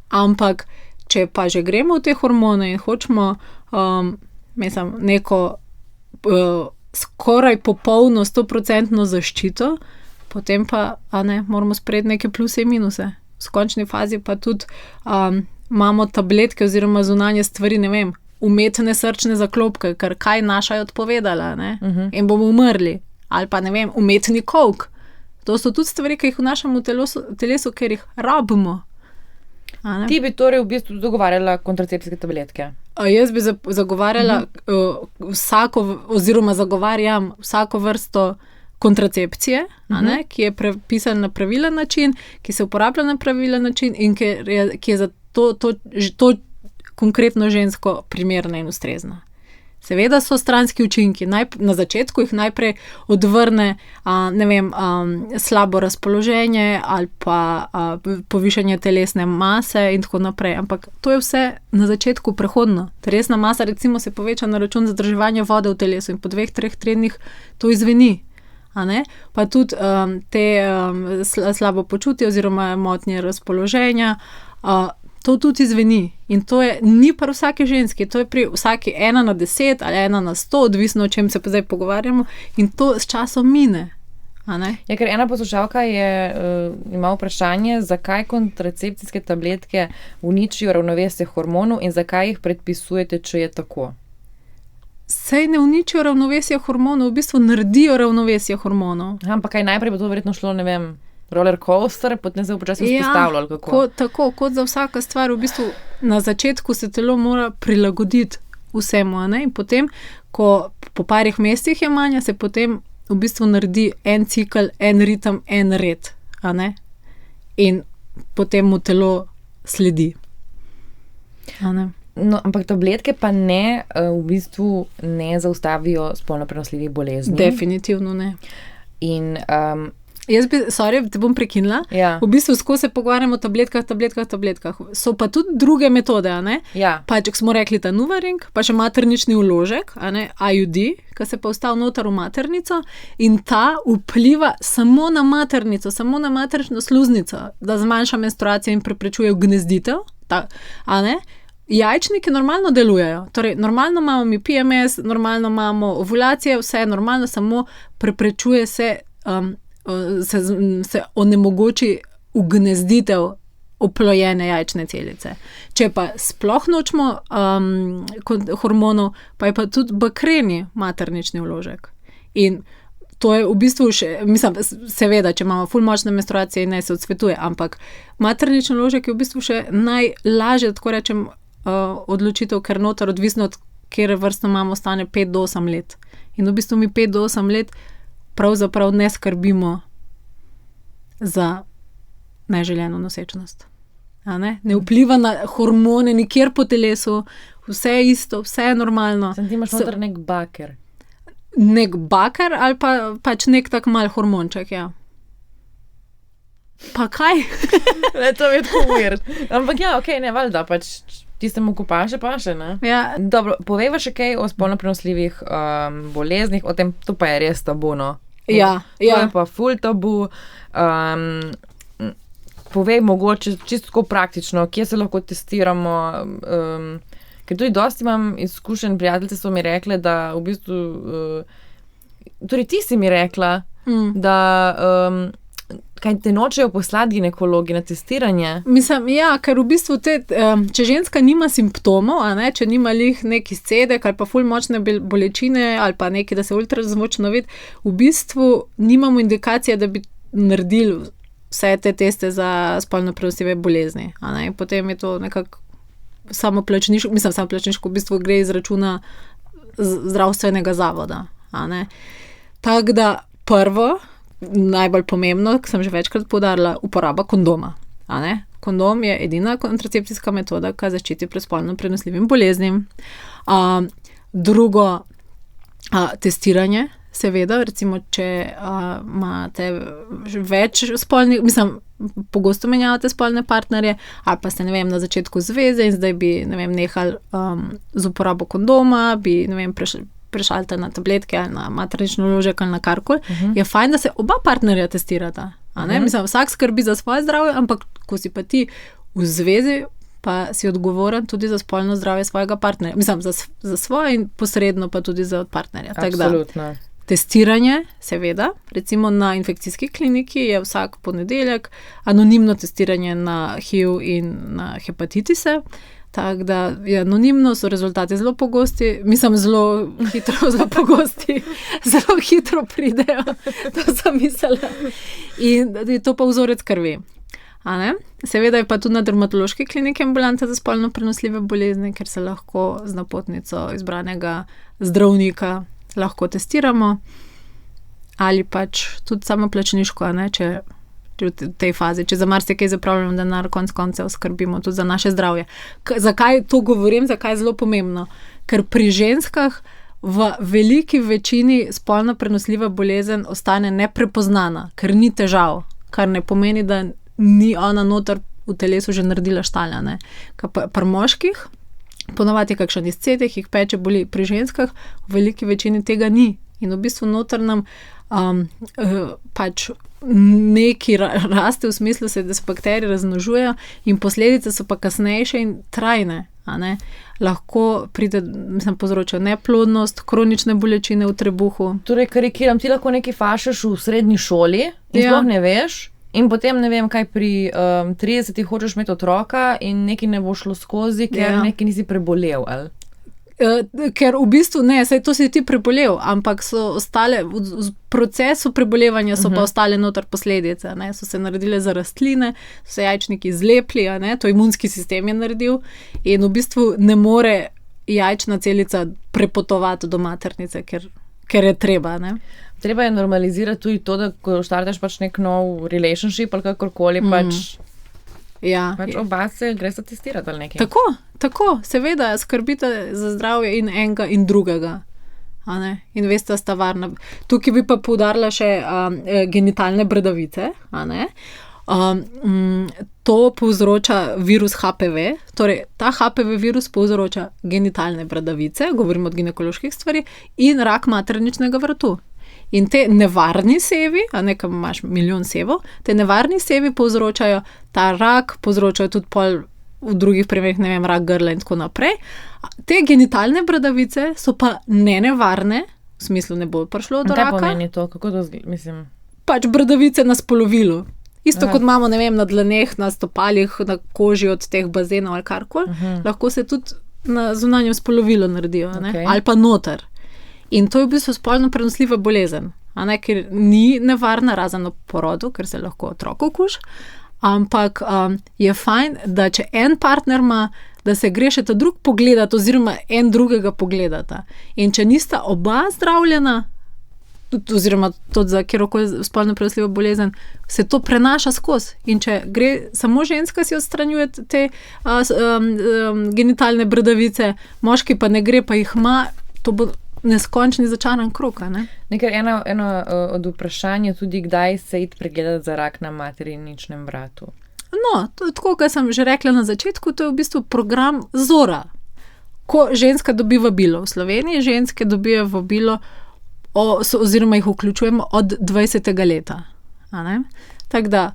Ampak, če pa že gremo v te hormone in hočemo, neko skoraj popolno 100% zaščito, potem pa, moramo sprejeti neke pluse in minuse. V končni fazi pa tudi imamo tabletke oziroma zunanje stvari, ne vem, umetne srčne zaklopke, ker kaj naša je odpovedala, ne? In bomo umrli. Ali pa, ne vem, umetni kolk. To so tudi stvari, ki jih vnašamo v telesu, ker jih rabimo. Ti bi torej v bistvu zagovarjala kontracepcijske tabletke? Jaz bi zagovarjala zagovarjam vsako vrsto kontracepcije, ki je prepisan na pravilen način, ki se uporablja na pravilen način in ki je za to konkretno žensko primerna in ustrezna. Seveda so stranski učinki. Na začetku jih najprej odvrne slabo razpoloženje ali pa povišanje telesne mase in tako naprej. Ampak to je vse na začetku prehodno. Telesna masa recimo se poveča na račun zadrževanja vode v telesu in po 2-3 tednih to izveni. Pa tudi slabo počutje oziroma motnje razpoloženja, to tudi izveni. In to ni pri vsaki ženski, to je pri vsaki 1 na 10 ali 1 na 100, odvisno o čem se pa zdaj pogovarjamo, in to s časom mine. Ja, ker ena poslušalka ima vprašanje, zakaj kontracepcijske tabletke uničijo ravnovesje hormonov in zakaj jih predpisujete, če je tako? Sej ne uničijo ravnovesje hormonov, v bistvu naredijo ravnovesje hormonov. Ampak kaj najprej bo to verjetno šlo, ne vem, roller coaster, potem se bo počasi vzpostavljalo, kako? Tako, kot za vsaka stvar, v bistvu na začetku se telo mora prilagoditi vsemu, in potem, ko po parih mesecih jemanja, se potem v bistvu naredi en cikel, en ritem, en red, in potem mu telo sledi. No, ampak tabletke pa v bistvu ne zaustavijo spolno prenosljivih bolezni. Definitivno ne. In te bom prekinila. Ja. V bistvu skozi se pogovarjamo o tabletkah. So pa tudi druge metode, Ja. Pa če smo rekli ta Nuvaring, pa še maternični vložek, IUD, ki se pa vstavi noter v maternico in ta vpliva samo na maternico, samo na maternično sluznico, da zmanjša menstruacijo in preprečuje ugnezditev, Jajčniki normalno delujejo, torej normalno imamo mi PMS, normalno imamo ovulacije, vse je normalno, samo preprečuje se onemogoči ugnezditev oplojene jajčne celice. Če pa sploh nočemo hormonov, pa je pa tudi bakreni maternični vložek. In to je v bistvu še, seveda, če imamo ful močne menstruacije, ne se odsvetuje, ampak maternični vložek je v bistvu še najlažje, tako rečem, odločitev, ker noter odvisno od kjer vrstno imamo stane 5 do 8 let. In v bistvu mi 5 do 8 let pravzaprav ne skrbimo za neželjeno nosečnost. Ne vpliva na hormone nikjer po telesu, vse je isto, vse je normalno. Ti imaš noter nek baker. Nek baker ali pa pač nek tak mal hormonček, ja. Pa kaj? Ne, to je tako weird. Ampak ja, okej, ne, valjda, pač tistemu, ko paše, ne? Ja. Dobro, povejva še kaj o spolno prenosljivih boleznih, o tem, to pa je res tabu, no. Ja. To je pa ful tabu. Povej mogoče čisto tako praktično, kje se lahko testiramo, ker tudi dosti imam izkušenj, prijateljice so mi rekle, da v bistvu, tudi ti si mi rekla, da kaj te nočejo poslati ginekologi na testiranje? Ja, ker v bistvu če ženska nima simptomov, če nima lih neki scedek ali pa ful močne bolečine ali pa neki, da se ultrazvočno vidi, v bistvu nimamo indikacije, da bi naredili vse te teste za spolno prenosljive bolezni. Potem je to nekako samoplačniško, v bistvu gre iz računa zdravstvenega zavoda. Tako da prvo, najbolj pomembno, ki sem že večkrat poudarila, uporaba kondoma. Kondom je edina kontracepcijska metoda, ki zaščiti pred spolno prenosljivim boleznim. Drugo, testiranje, seveda, recimo, če imate več spolnih, pogosto menjavate spolne partnerje, ali pa ste, ne vem, na začetku zveze in zdaj bi, ne vem, nehali z uporabo kondoma, bi, ne vem, prešalite na tabletke ali na maternični vložek ali na karkoli, je fajn, da se oba partnerja testirata. Vsak skrbi za svoje zdravje, ampak ko si pa ti v zvezi, pa si odgovoren tudi za spolno zdravje svojega partnerja. Za svoje in posredno pa tudi za partnerja. Absolutno. Testiranje, seveda, recimo na infekcijski kliniki je vsak ponedeljek anonimno testiranje na HIV in na hepatitise. Tako da je anonimno, so rezultati zelo pogosti, zelo hitro pridejo, to sem mislila. In to pa vzorec krvi. Seveda je pa tudi na dermatološki kliniki ambulanta za spolno prenosljive bolezni, ker se lahko z napotnico izbranega zdravnika lahko testiramo. Ali pač tudi samoplačniško, če v tej fazi, če za marsikaj zapravljamo denar, konec koncev skrbimo tudi za naše zdravje. Zakaj to govorim, zakaj je zelo pomembno? Ker pri ženskah v veliki večini spolno prenosljiva bolezen ostane neprepoznana, ker ni težav, kar ne pomeni, da ni ona noter v telesu že naredila štalja. Ne? Pri moških, ponovadi je kakšen izcedek, jih peče, boli, pri ženskah v veliki večini tega ni. In v bistvu noter nam pač neki raste v smislu, da se bakterije razmnožujejo in posledice so pa kasnejše in trajne. Lahko pride, povzročajo neplodnost, kronične bolečine v trebuhu. Torej, karikiram, ti lahko nekaj fašeš v srednji šoli in sploh ne veš in potem ne vem, kaj pri 30 hočeš imeti otroka in nekaj ne bo šlo skozi, ker nekaj nisi prebolel, ali? Ker v bistvu ne, saj to si ti prebolel, ampak so ostale, v procesu prebolevanja so pa ostale noter posledice, ne, so se naredile za rastline, so se jajčniki zlepli, ne, to imunski sistem je naredil in v bistvu ne more jajčna celica prepotovati do maternice, ker je treba, ne. Treba je normalizirati tudi to, da ko štartaš pač nek nov relationship ali kakorkoli, pač oba se gresta testirati ali nekaj. Tako, seveda, skrbite za zdravje in enega in drugega. In veste, sta varna. Tukaj bi pa poudarila še genitalne bradavice. To povzroča virus HPV. Torej, ta HPV virus povzroča genitalne bradavice, govorimo od ginekoloških stvari, in rak materničnega vratu. In te nevarni sevi, kam imaš milijon sevov, te nevarni sevi povzročajo ta rak, povzročajo tudi pol v drugih primerih, ne vem, rak grla in tako naprej. Te genitalne bradavice so pa nevarne, v smislu ne bo prišlo do raka. Kaj pomeni to? Kako to mislim? Pač bradavice na spolovilu. Isto kot imamo, ne vem, na dlaneh, na stopalih, na koži od teh bazenov ali karkoli, lahko se tudi na zunanjem spolovilu naredijo, ali pa noter. In to je v bistvu spolno prenosljiva bolezen, ker ni nevarna razen ob porodu, ker se lahko otrok okuži, ampak je fajn, da če en partner ima, da se gre še ta drug pogledati oziroma en drugega pogledata. In če nista oba zdravljena, oziroma tudi za kjerokoli spolno prenosljivo bolezen, se to prenaša skozi. In če gre samo ženska si odstranjuje te genitalne bradavice, moški pa ne gre, pa jih ima, to bo neskončni začaran krog, ne? Nekaj eno od vprašanj je tudi, kdaj se iti pregledati za rak na materničnem vratu. No, tako, kot sem že rekla na začetku, to je v bistvu program Zora. Ko ženska dobi vabilo v Sloveniji, ženske dobijo vabilo oziroma jih vključujemo od 20. leta. Tako da,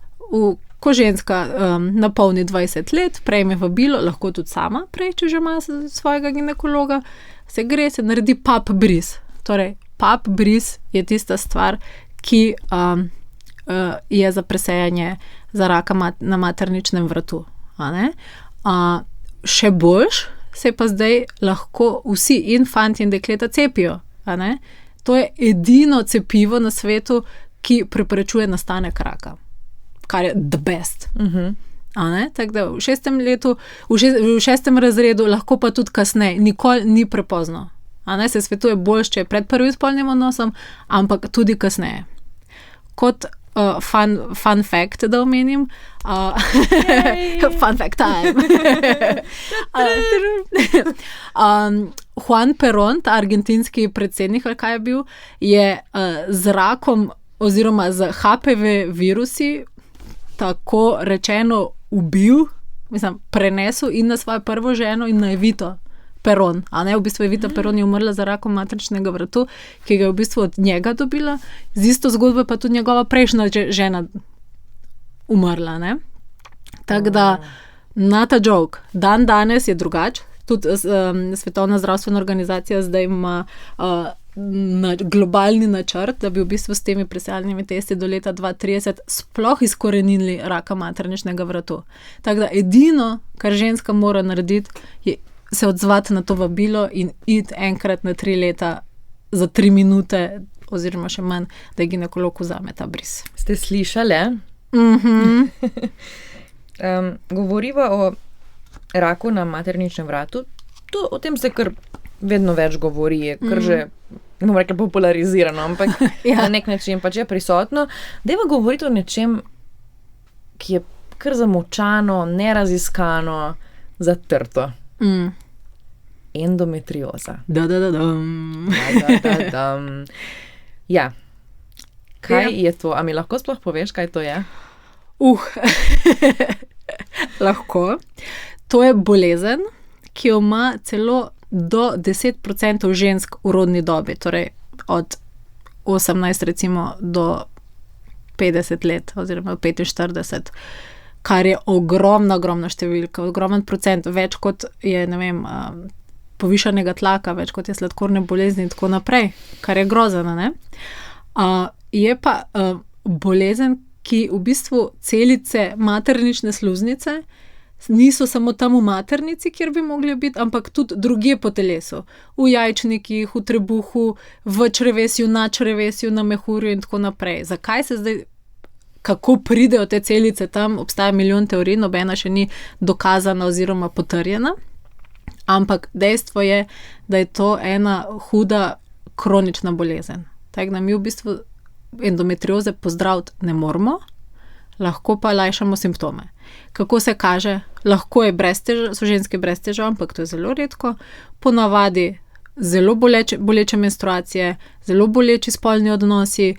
ko ženska napolni 20 let, prejme vabilo, lahko tudi sama prej, če že ima svojega ginekologa, se gre, se naredi pap bris. Torej, pap bris je tista stvar, ki je za presejanje za raka na materničnem vratu. Še boljš se pa zdaj lahko vsi in fanti in dekleta cepijo. To je edino cepivo na svetu, ki preprečuje nastanek raka. Kar je the best. Tako da v 6. letu, v 6. razredu, lahko pa tudi kasneje, nikoli ni prepozno. Se svetuje boljš, če je pred prvim spolnim odnosom, ampak tudi kasneje. Kot fun fact, da omenim, fun fact time. Juan Perón, ta argentinski predsednik, ali kaj je bil, je z rakom oziroma z HPV virusi tako rečeno ubil, prenesel in na svojo prvo ženo in na Evito Perón. V bistvu Evita Perón je umrla za rakom materničnega vratu, ki ga je v bistvu od njega dobila. Z isto zgodbo pa tudi njegova prejšnja žena umrla. Tako da, not a joke. Dan danes je drugače. Tudi Svetovna zdravstvena organizacija zdaj ima globalni načrt, da bi v bistvu s temi presejalnimi testi do leta 2030 sploh izkorenili raka materničnega vratu. Tako da edino, kar ženska mora narediti, je se odzvati na to vabilo in iti enkrat na 3 leta za 3 minute oziroma še manj, da je ginekolog vzame ta bris. Ste slišali? Govoriva o raku na materničnem vratu. O tem se kar vedno več govori, kar že, ne bom rekla popularizirano, ampak na nek način pač je prisotno. Dajva govoriti o nečem, ki je kar zamolčano, neraziskano, zatrto. endometrioza. Da. Ja. Kaj je to? A mi lahko sploh poveš, kaj to je? Lahko. To je bolezen, ki jo ima celo do 10% žensk v rodni dobi, torej od 18 recimo do 50 let oziroma 45, kar je ogromna številka, ogromen procent, več kot je, ne vem, povišanega tlaka, več kot je sladkorne bolezni in tako naprej, kar je grozno, ne? Je pa bolezen, ki v bistvu celice maternične sluznice niso samo tam v maternici, kjer bi mogli biti, ampak tudi drugje po telesu. V jajčnikih, v trebuhu, v črevesju, na črevesju, na mehurju in tako naprej. Zakaj se zdaj, kako pridejo te celice tam, obstaja milijon teorij, nobena še ni dokazana oziroma potrjena, ampak dejstvo je, da je to ena huda kronična bolezen. Tako da mi v bistvu endometrioze pozdraviti ne moremo, lahko pa lajšamo simptome. Kako se kaže? Lahko so ženske brez težav, ampak to je zelo redko. Ponavadi zelo boleče menstruacije, zelo boleči spolni odnosi,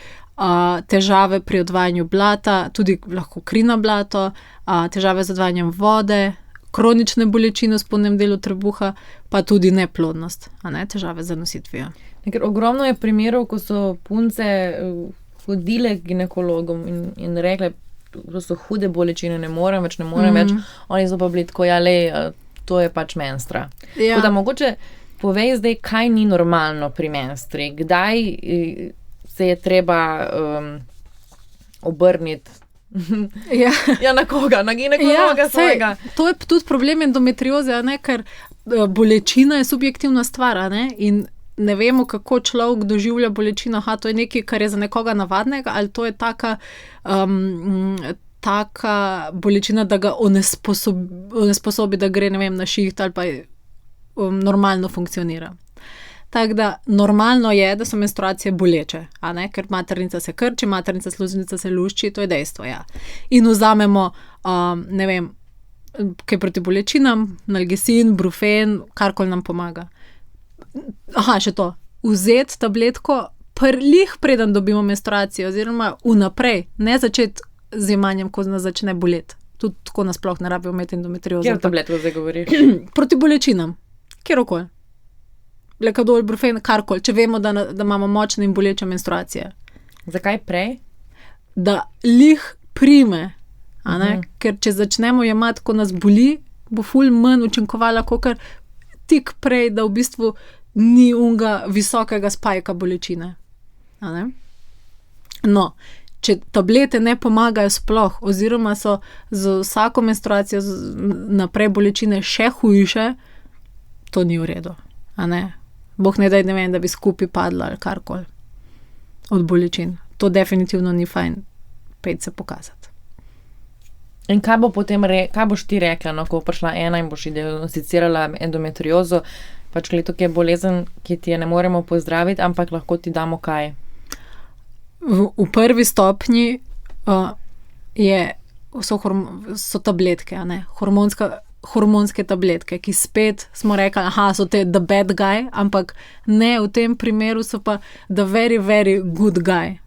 težave pri odvajanju blata, tudi lahko kri na blato, težave z odvajanjem vode, kronične bolečine v spodnjem delu trebuha, pa tudi neplodnost, težave z zanositvijo. Ker ogromno je primerov, ko so punce hodile k ginekologom in rekle, da so hude bolečine, ne morem več, oni so pa bili tako, to je pač menstrua. Ja. Tako da mogoče povej zdaj, kaj ni normalno pri menstri, kdaj se je treba obrniti. Na koga? Na ginekologa svojega. To je tudi problem endometrioze, ker bolečina je subjektivna stvar, in ne vemo, kako človek doživlja bolečino. To je nekaj, kar je za nekoga navadnega, ali to je taka bolečina, da ga onesposobi, da gre, na šiht ali pa normalno funkcionira. Tako da normalno je, da so menstruacije boleče, ker maternica se krči, maternica sluznica se lušči, to je dejstvo, ja. In vzamemo, kaj proti bolečinam, nalgesin, brufen, karkoli nam pomaga. Še to, vzeti tabletko preden dobimo menstruacijo, oziroma vnaprej, ne začeti z jemanjem, ko nas začne boleti. Tudi tako nasploh ne rabijo imeti endometriozo. Kjer tabletko zdaj govoriš? Proti bolečinam, kjerokoli. Lekadol, brufen, karkoli, če vemo, da imamo močne in boleče menstruacije. Zakaj prej? Da prime, ker če začnemo jemati, ko nas boli, bo ful manj učinkovala, kakor tik prej, da v bistvu ni unga visokega spajka bolečine. No, če tablete ne pomagajo sploh, oziroma so z vsako menstruacijo naprej bolečine še hujše, to ni v redu. Bog ne daj, da bi skupaj padla ali karkoli od bolečin. To definitivno ni fajn, pejt se pokazati. In kaj boš ti rekla, ko bo prišla ena in boš diagnosticirala endometriozo, pač to je bolezen, ki ti je ne moremo pozdraviti, ampak lahko ti damo kaj? V prvi stopnji so tabletke, hormonske tabletke, ki spet smo rekli, so te the bad guy, ampak ne, v tem primeru so pa the very, very good guy.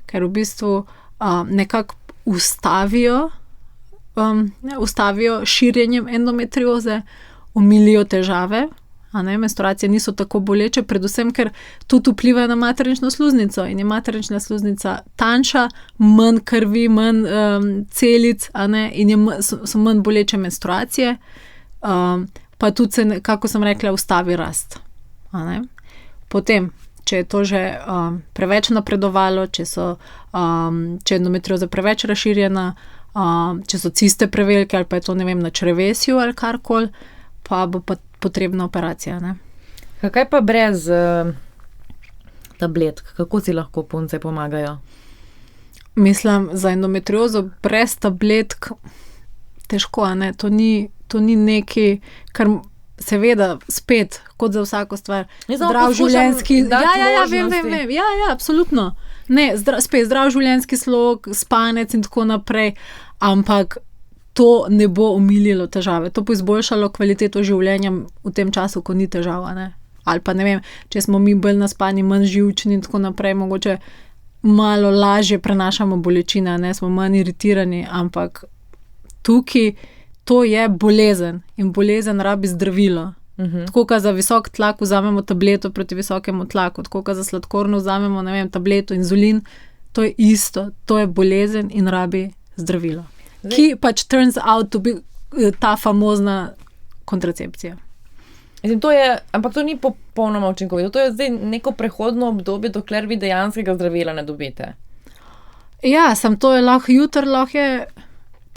Ker v bistvu nekako ustavijo širjenjem endometrioze, omilijo težave, menstruacije niso tako boleče, predvsem, ker tudi vplivajo na maternično sluznico in je maternična sluznica tanjša, manj krvi, manj celic, in so manj boleče menstruacije, pa tudi se, kako sem rekla, ustavi rast. Potem, če je to že preveč napredovalo, če je endometrioza preveč razširjena, če so ciste prevelike ali pa je to, na črevesju ali karkoli, pa bo pa potrebna operacija. Kaj pa brez tabletk? Kako si lahko punce pomagajo? Mislim, za endometriozo brez tabletk težko, To ni nekaj, kar seveda spet, kot za vsako stvar, zdrav življenjski... Vem. Ja, absolutno. Ne, spet zdrav življenjski slog, spanec in tako naprej, ampak to ne bo omililo težave, to bo izboljšalo kvaliteto življenja v tem času, ko ni težava, ne. Ali pa ne vem, če smo mi bolj naspani, manj živčni in tako naprej, mogoče malo lažje prenašamo bolečine, ne, smo manj iritirani, ampak tukaj to je bolezen in bolezen rabi zdravilo. Tako, kot za visok tlak vzamemo tableto proti visokemu tlaku, tako, kot za sladkorno vzamemo, ne vem, tableto, inzulin, to je isto, to je bolezen in rabi zdravilo. Ki pač turns out to be ta famozna kontracepcija. Mislim, ampak to ni popolnoma učinkovito, to je zdaj neko prehodno obdobje, dokler vi dejanskega zdravila ne dobite. Ja, to je lahko jutri, lahko je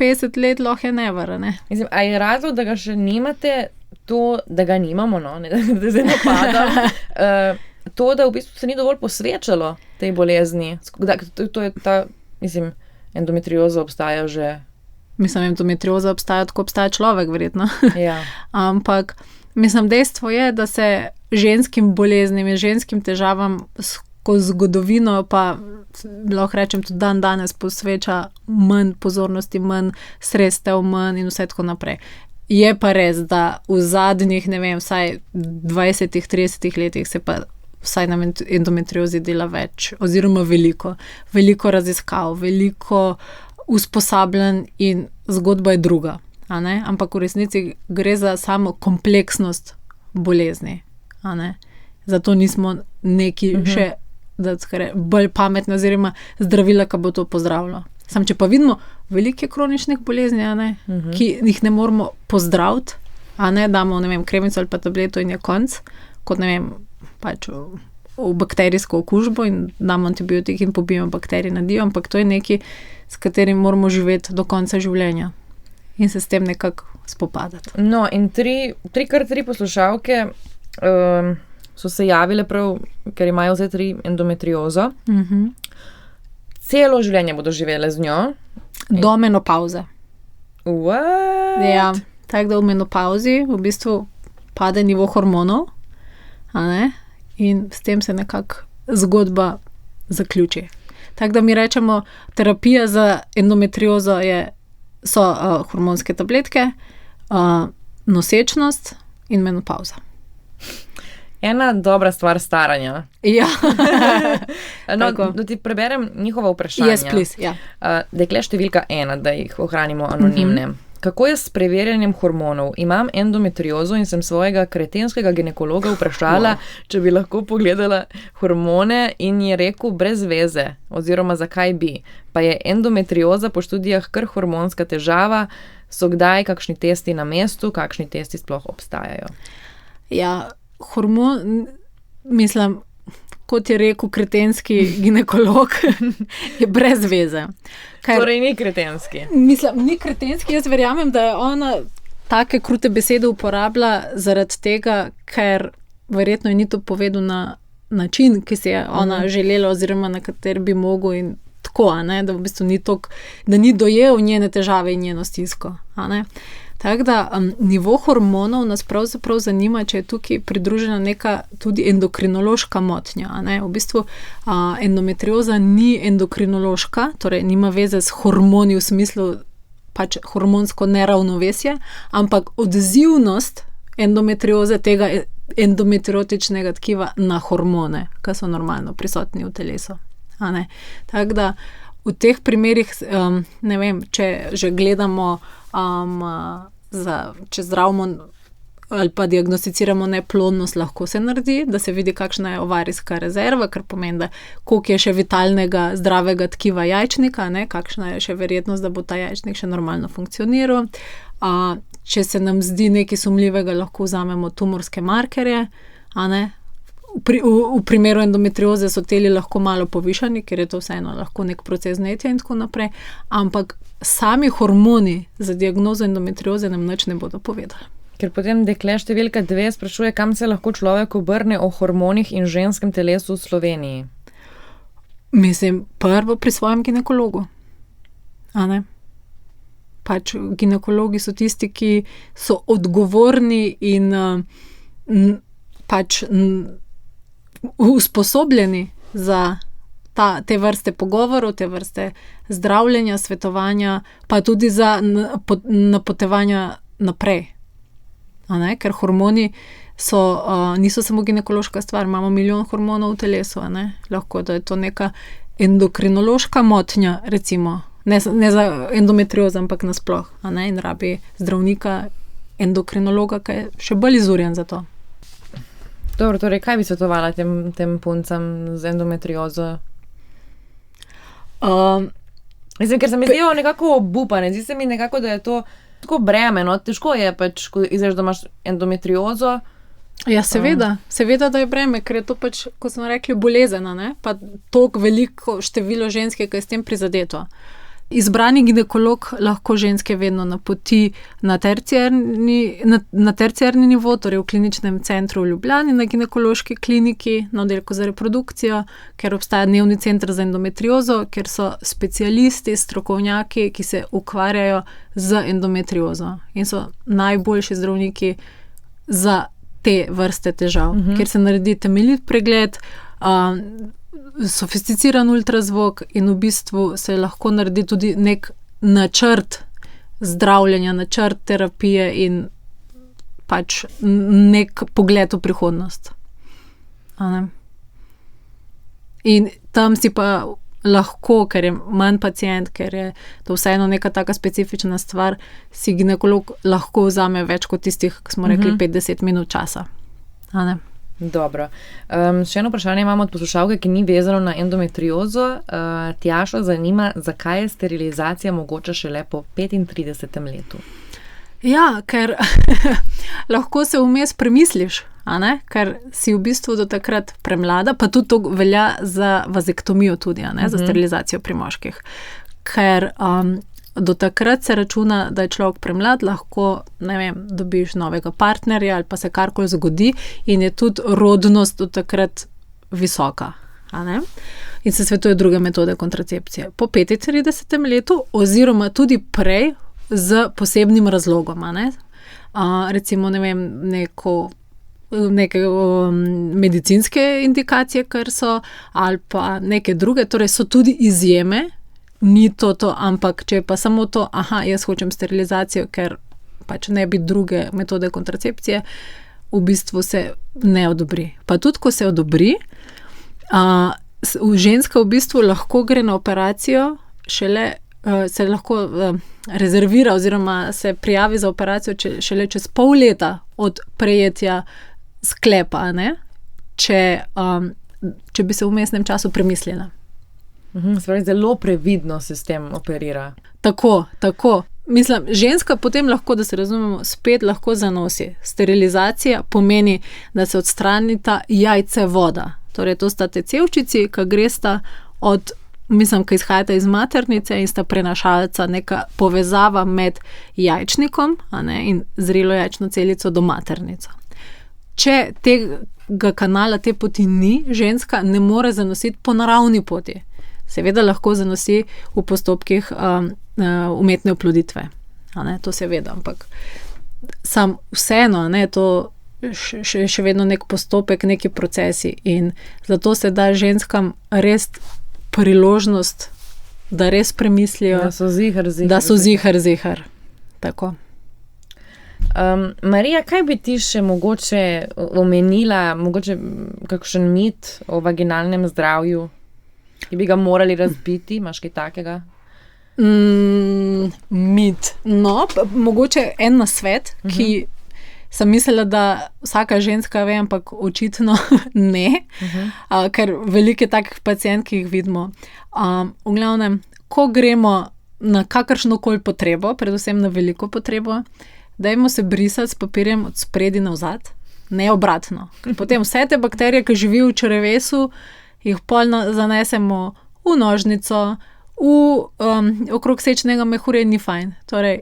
50 let, lahko je never, ne. Mislim, a je razlog, da ga še nimate, to, da ga nimamo, no, ne, da zdaj napadam, to, da v bistvu se ni dovolj posvečalo tej bolezni. To je ta, mislim, endometrioza obstaja že. Mislim, endometrioza obstaja, tako obstaja človek, verjetno. Ja. Ampak, mislim, dejstvo je, da se ženskim boleznim in ženskim težavam skozi zgodovino, pa lahko rečem tudi dan danes posveča manj pozornosti, manj sredstev, manj in vse tako naprej. Je pa res, da v zadnjih, ne vem, vsaj 20-30 letih se pa vsaj na endometriozi dela več, oziroma veliko raziskav, veliko usposabljanj in zgodba je druga, a ne? Ampak v resnici gre za samo kompleksnost bolezni, a ne? Zato nismo neki še bolj pametni oziroma zdravila, ki bo to pozdravilo. Sam, če pa vidimo velike kroničnih bolezni, a ne? Ki jih ne moramo pozdraviti, a ne, damo, ne vem, kremico ali pa tableto in je konc, kot ne vem, pač v bakterijsko okužbo in damo antibiotik in pobijemo bakterije na dio, ampak to je nekaj, s katerim moramo živeti do konca življenja in se s tem nekako spopadati. No, in tri poslušalke so se javile prav, ker imajo vse 3 endometriozo. Celo življenje bodo živele z njo. Do menopauze. What? Ja, tako da v menopauzi v bistvu pade nivo hormonov, a ne? In s tem se nekako zgodba zaključi. Tako da mi rečemo, terapija za endometriozo so hormonske tabletke, nosečnost in menopauza. Ena dobra stvar staranja. Ja. No, da ti preberem njihova vprašanja. Yes, please, ja. Dekle številka 1, da jih ohranimo anonimne. Kako je s preverjanjem hormonov? Imam endometriozo in sem svojega kretenskega ginekologa vprašala, če bi lahko pogledala hormone in je rekel brez veze, oziroma zakaj bi. Pa je endometrioza po študijah kar hormonska težava, so kdaj kakšni testi na mestu, kakšni testi sploh obstajajo? Ja, mislim, kot je rekel kretenski ginekolog, je brez veze. Torej ni kretenski. Mislim, ni kretenski, jaz verjamem, da je ona take krute besede uporablja zaradi tega, ker verjetno je ni to povedal na način, ki si je ona želela oziroma na kater bi mogel in tako, a ne, da v bistvu ni toliko, da ni dojel njene težave in njeno stisko, a ne. Tako da nivo hormonov nas pravzaprav zanima, če je tukaj pridružena neka tudi endokrinološka motnja. A ne? V bistvu endometrioza ni endokrinološka, torej nima veze s hormoni v smislu pač hormonsko neravnovesje, ampak odzivnost endometrioze tega endometriotičnega tkiva na hormone, ki so normalno prisotni v telesu. A ne? Tako da v teh primerih, ne vem, če že gledamo če zdravimo ali pa diagnosticiramo neplodnost, lahko se naredi, da se vidi, kakšna je ovarijska rezerva, kar pomeni, da koliko je še vitalnega, zdravega tkiva jajčnika, ne, kakšna je še verjetnost, da bo ta jajčnik še normalno funkcioniral. Če se nam zdi nekaj sumljivega, lahko vzamemo tumorske markerje, a ne. V primeru endometrioze so teli lahko malo povišani, ker je to vseeno lahko nek proces vnetja in tako naprej, ampak sami hormoni za diagnozo endometrioze nam nič ne bodo povedali. Ker potem dekle številka 2 sprašuje, kam se lahko človek obrne o hormonih in ženskem telesu v Sloveniji. Mislim, prvo pri svojem ginekologu. A ne? Pač ginekologi so tisti, ki so odgovorni in pač usposobljeni za te vrste pogovorov, te vrste zdravljenja, svetovanja, pa tudi za napotevanja naprej. Ker hormoni niso samo ginekološka stvar, imamo milijon hormonov v telesu, lahko da je to neka endokrinološka motnja, recimo, ne za endometriozo, ampak nasploh, in rabi zdravnika, endokrinologa, ki je še bolj izurjen za to. Dobro, torej, kaj bi svetovala tem puncam z endometriozo? Ker se mi zdijo nekako obupane, zdi se mi nekako, da je to tako breme, težko je pač, ko izveš, da imaš endometriozo. Ja, seveda, da je breme, ker je to pač, kot smo rekli, bolezen, pa toliko veliko število žensk, ki je s tem prizadeto. Izbrani ginekolog lahko ženske vedno napoti na terciarni nivo, torej v kliničnem centru v Ljubljani, na ginekološki kliniki, na oddelku za reprodukcijo, ker obstaja dnevni center za endometriozo, ker so specialisti, strokovnjaki, ki se ukvarjajo z endometriozo in so najboljši zdravniki za te vrste težav, ker se naredi temeljit pregled, sofisticiran ultrazvok in v bistvu se lahko naredi tudi nek načrt zdravljenja, načrt terapije in pač nek pogled v prihodnost. In tam si pa lahko, ker je manj pacient, ker je to vseeno neka taka specifična stvar, si ginekolog lahko vzame več kot tistih, ki smo rekli, 50 minut časa. Dobro. Še eno vprašanje imamo od poslušalke, ki ni vezano na endometriozo. Tjašo zanima, zakaj je sterilizacija mogoča šele po 35. letu? Ja, ker lahko se vmes premisliš, ker si v bistvu do takrat premlada, pa tudi to velja za vazektomijo tudi, za sterilizacijo pri moških. Ker do takrat se računa, da je človek premlad, lahko, dobiš novega partnerja ali pa se karkoli zgodi in je tudi rodnost do takrat visoka. In se svetuje druge metode kontracepcije. Po 35. letu oziroma tudi prej z posebnim razlogom. Recimo, neke medicinske indikacije, ker so, ali pa neke druge, torej so tudi izjeme. Ni to, ampak če je pa samo to, jaz hočem sterilizacijo, ker pač ne bi druge metode kontracepcije, v bistvu se ne odobri. Pa tudi, ko se odobri, ženska v bistvu lahko gre na operacijo, se lahko rezervira oziroma se prijavi za operacijo šele čez pol leta od prejetja sklepa, če bi se v vmesnem času premislila. Zelo previdno se s tem operira. Tako. Mislim, ženska potem lahko, da se razumemo, spet lahko zanosi. Sterilizacija pomeni, da se odstranita jajcevoda. Torej, to sta te cevčici, ki gresta ki izhajata iz maternice in sta prenašalca, neka povezava med jajčnikom in zrelo jajčno celico do maternice. Če tega kanala, te poti ni, ženska ne more zanositi po naravni poti. Seveda lahko zanosi v postopkih umetne oploditve. To seveda, ampak vseeno, to še vedno nek postopek, neki procesi in zato se da ženskam res priložnost, da res premislijo, da so zihar. Tako. Marija, kaj bi ti še mogoče omenila, mogoče kakšen mit o vaginalnem zdravju? Ki bi ga morali razbiti, imaš kaj takega? Mit. Mogoče en nasvet, ki sem mislila, da vsaka ženska ve, ampak očitno ne, ker veliko je takih pacientk, ki jih vidimo. V glavnem, ko gremo na kakršnokoli potrebo, predvsem na veliko potrebo, dajmo se brisati s papirjem od spredi navzad, ne obratno. Potem vse te bakterije, ki živijo v črevesu, jih pol zanesemo v nožnico, okrog sečnega mehurja ni fajn. Torej,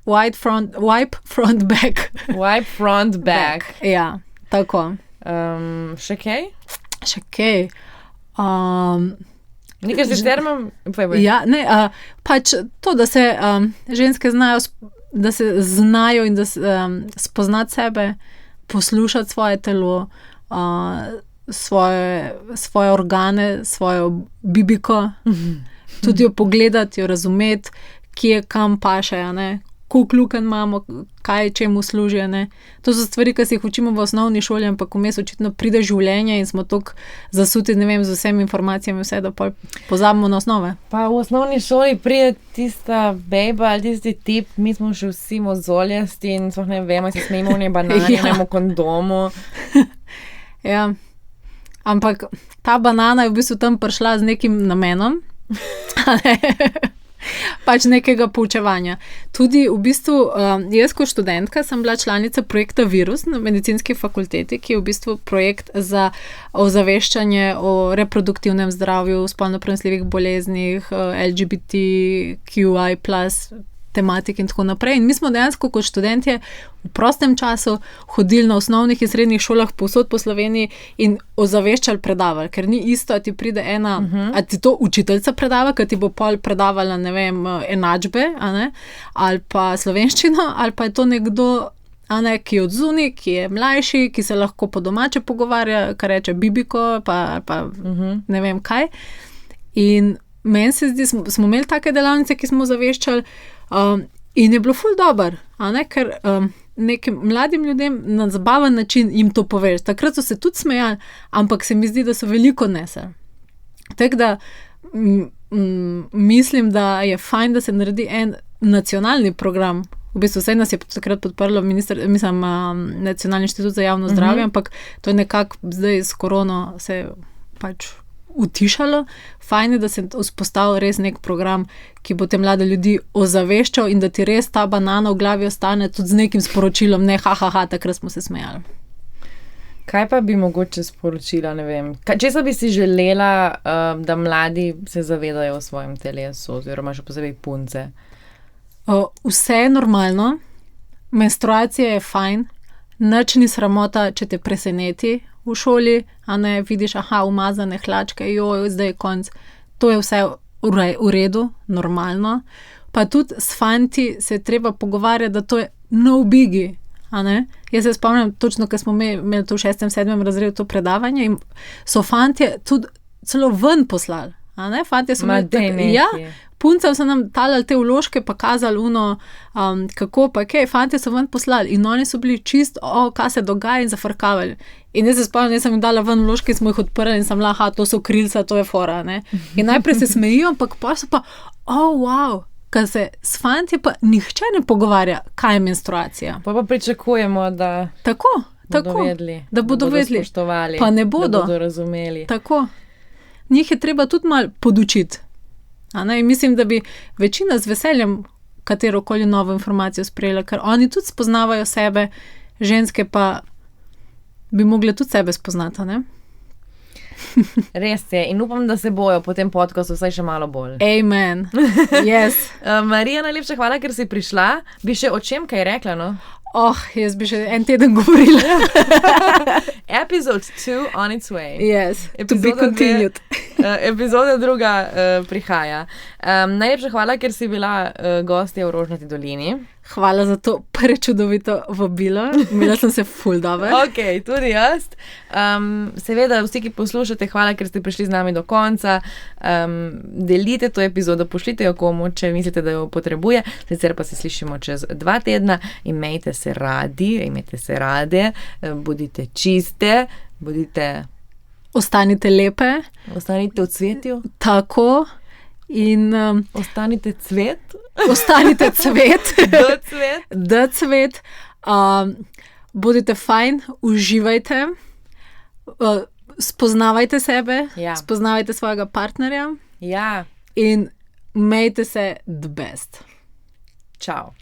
wipe front back. Wipe front back. Ja, tako. Še kaj? Še kaj. Nekaj z termom? Ja, pač to, da se ženske znajo in da spoznati sebe, poslušati svoje telo, svoje organe, svojo bibiko, tudi jo pogledati, jo razumeti, kje kam paše, ne? Koliko lukenj imamo, kaj čemu služi. Ne? To so stvari, ki se jih učimo v osnovni šoli, ampak vmes očitno pride življenje in smo toliko zasuti, ne vem, z vsemi informacijami, vse, da pozabimo na osnove. Pa v osnovni šoli pride tista bejba ali tisti tip, mi smo še vsi mozoljasti in sploh ne vemo, se smejimo v ne banani, ne v kondomu. Ja, ampak ta banana je v bistvu tam prišla z nekim namenom. Pač nekega poučevanja. Tudi v bistvu jaz kot študentka sem bila članica projekta Virus na medicinski fakulteti, ki je v bistvu projekt za ozaveščanje o reproduktivnem zdravju, spolno prenosljivih boleznih, LGBTQI+, tematik in tako naprej. In mi smo dejansko kot študentje v prostem času hodili na osnovnih in srednjih šolah povsod po Sloveniji in ozaveščali, predavali, ker ni isto, a ti pride ena, a ti to učiteljica predava, ki ti bo pol predavala, ne vem, enačbe, a ne, ali pa slovenščino, ali pa je to nekdo, a ne, ki je od zunaj, ki je mlajši, ki se lahko po domače pogovarja, kar reče bibiko, pa ne vem kaj. In meni se zdi, smo imeli take delavnice, ki smo ozaveščali, in je bilo ful dober, ker nekim mladim ljudem na zabaven način jim to poveš. Takrat so se tudi smejali, ampak se mi zdi, da so veliko nesli. Tako da mislim, da je fajn, da se naredi en nacionalni program. V bistvu vse nas je takrat podprlo Nacionalni inštitut za javno zdravje, ampak to je nekako zdaj s korono se pač utišalo. Fajn je, da se vzpostavil res nek program, ki bo te mlade ljudi ozaveščal in da ti res ta banana v glavi ostane tudi z nekim sporočilom, ne takrat smo se smejali. Kaj pa bi mogoče sporočila, ne vem, česa bi si želela, da mladi se zavedajo o svojem telesu, oziroma še posebej punce? Vse je normalno, menstruacija je fajn, nič ni sramota, če te preseneti v šoli, a ne vidiš, umazane hlačke, zdaj je konc. To je vse v redu, normalno. Pa tudi s fanti se je treba pogovarjati, da to je no biggie, a ne. Jaz se spomnim točno, ko smo imeli to v 6., 7. razredu to predavanje in so fantje tudi celo ven poslali, a ne. Fantje so imeli puncem so nam talali te vložke, pa kazali kako pa kaj, fantje so ven poslali in oni so bili čist, kaj se dogaja in zafrkavali. In jaz se spomnim, jaz sem jim dala ven vložke, smo jih odprli in sem bila, to so krilca, to je fora, ne. In najprej se smejijo, ampak pa so pa, wow, ker se s fantje pa nihče ne pogovarja, kaj je menstruacija. Pa pričakujemo, da bodo vedeli, da bodo spoštovali, pa ne bodo, da bodo razumeli. Tako. Njih je treba tudi malo podučiti. In mislim, da bi večina z veseljem katerokoli novo informacijo sprejela, ker oni tudi spoznavajo sebe, ženske pa bi mogle tudi sebe spoznati, ne? Res je. In upam, da se bojo po tem podcastu vsaj še malo bolj. Amen. Yes. Marija, najlepša hvala, ker si prišla. Bi še o čem kaj rekla, no? Jaz bi še en teden govorila. Episode 2 on its way. Yes, to be continued. Epizoda 2 prihaja. Najlepša hvala, ker si bila gostja v Rožnati dolini. Hvala za to prečudovito vabilo. Imela sem se ful dobro. Ok, tudi jaz. Seveda, vsi, ki poslušate, hvala, ker ste prišli z nami do konca. Delite to epizodo, pošljite jo komu, če mislite, da jo potrebuje. Sicer pa se slišimo čez 2 tedna. Imejte se radi, imejte se rade, bodite čiste, ostanite lepe. Ostanite v cvetju. Tako. In ostanite cvet. Ostanite cvet. Da cvet. Bodite fajn, uživajte, spoznavajte sebe, spoznavajte svojega partnerja. Ja. In imejte se the best. Čau.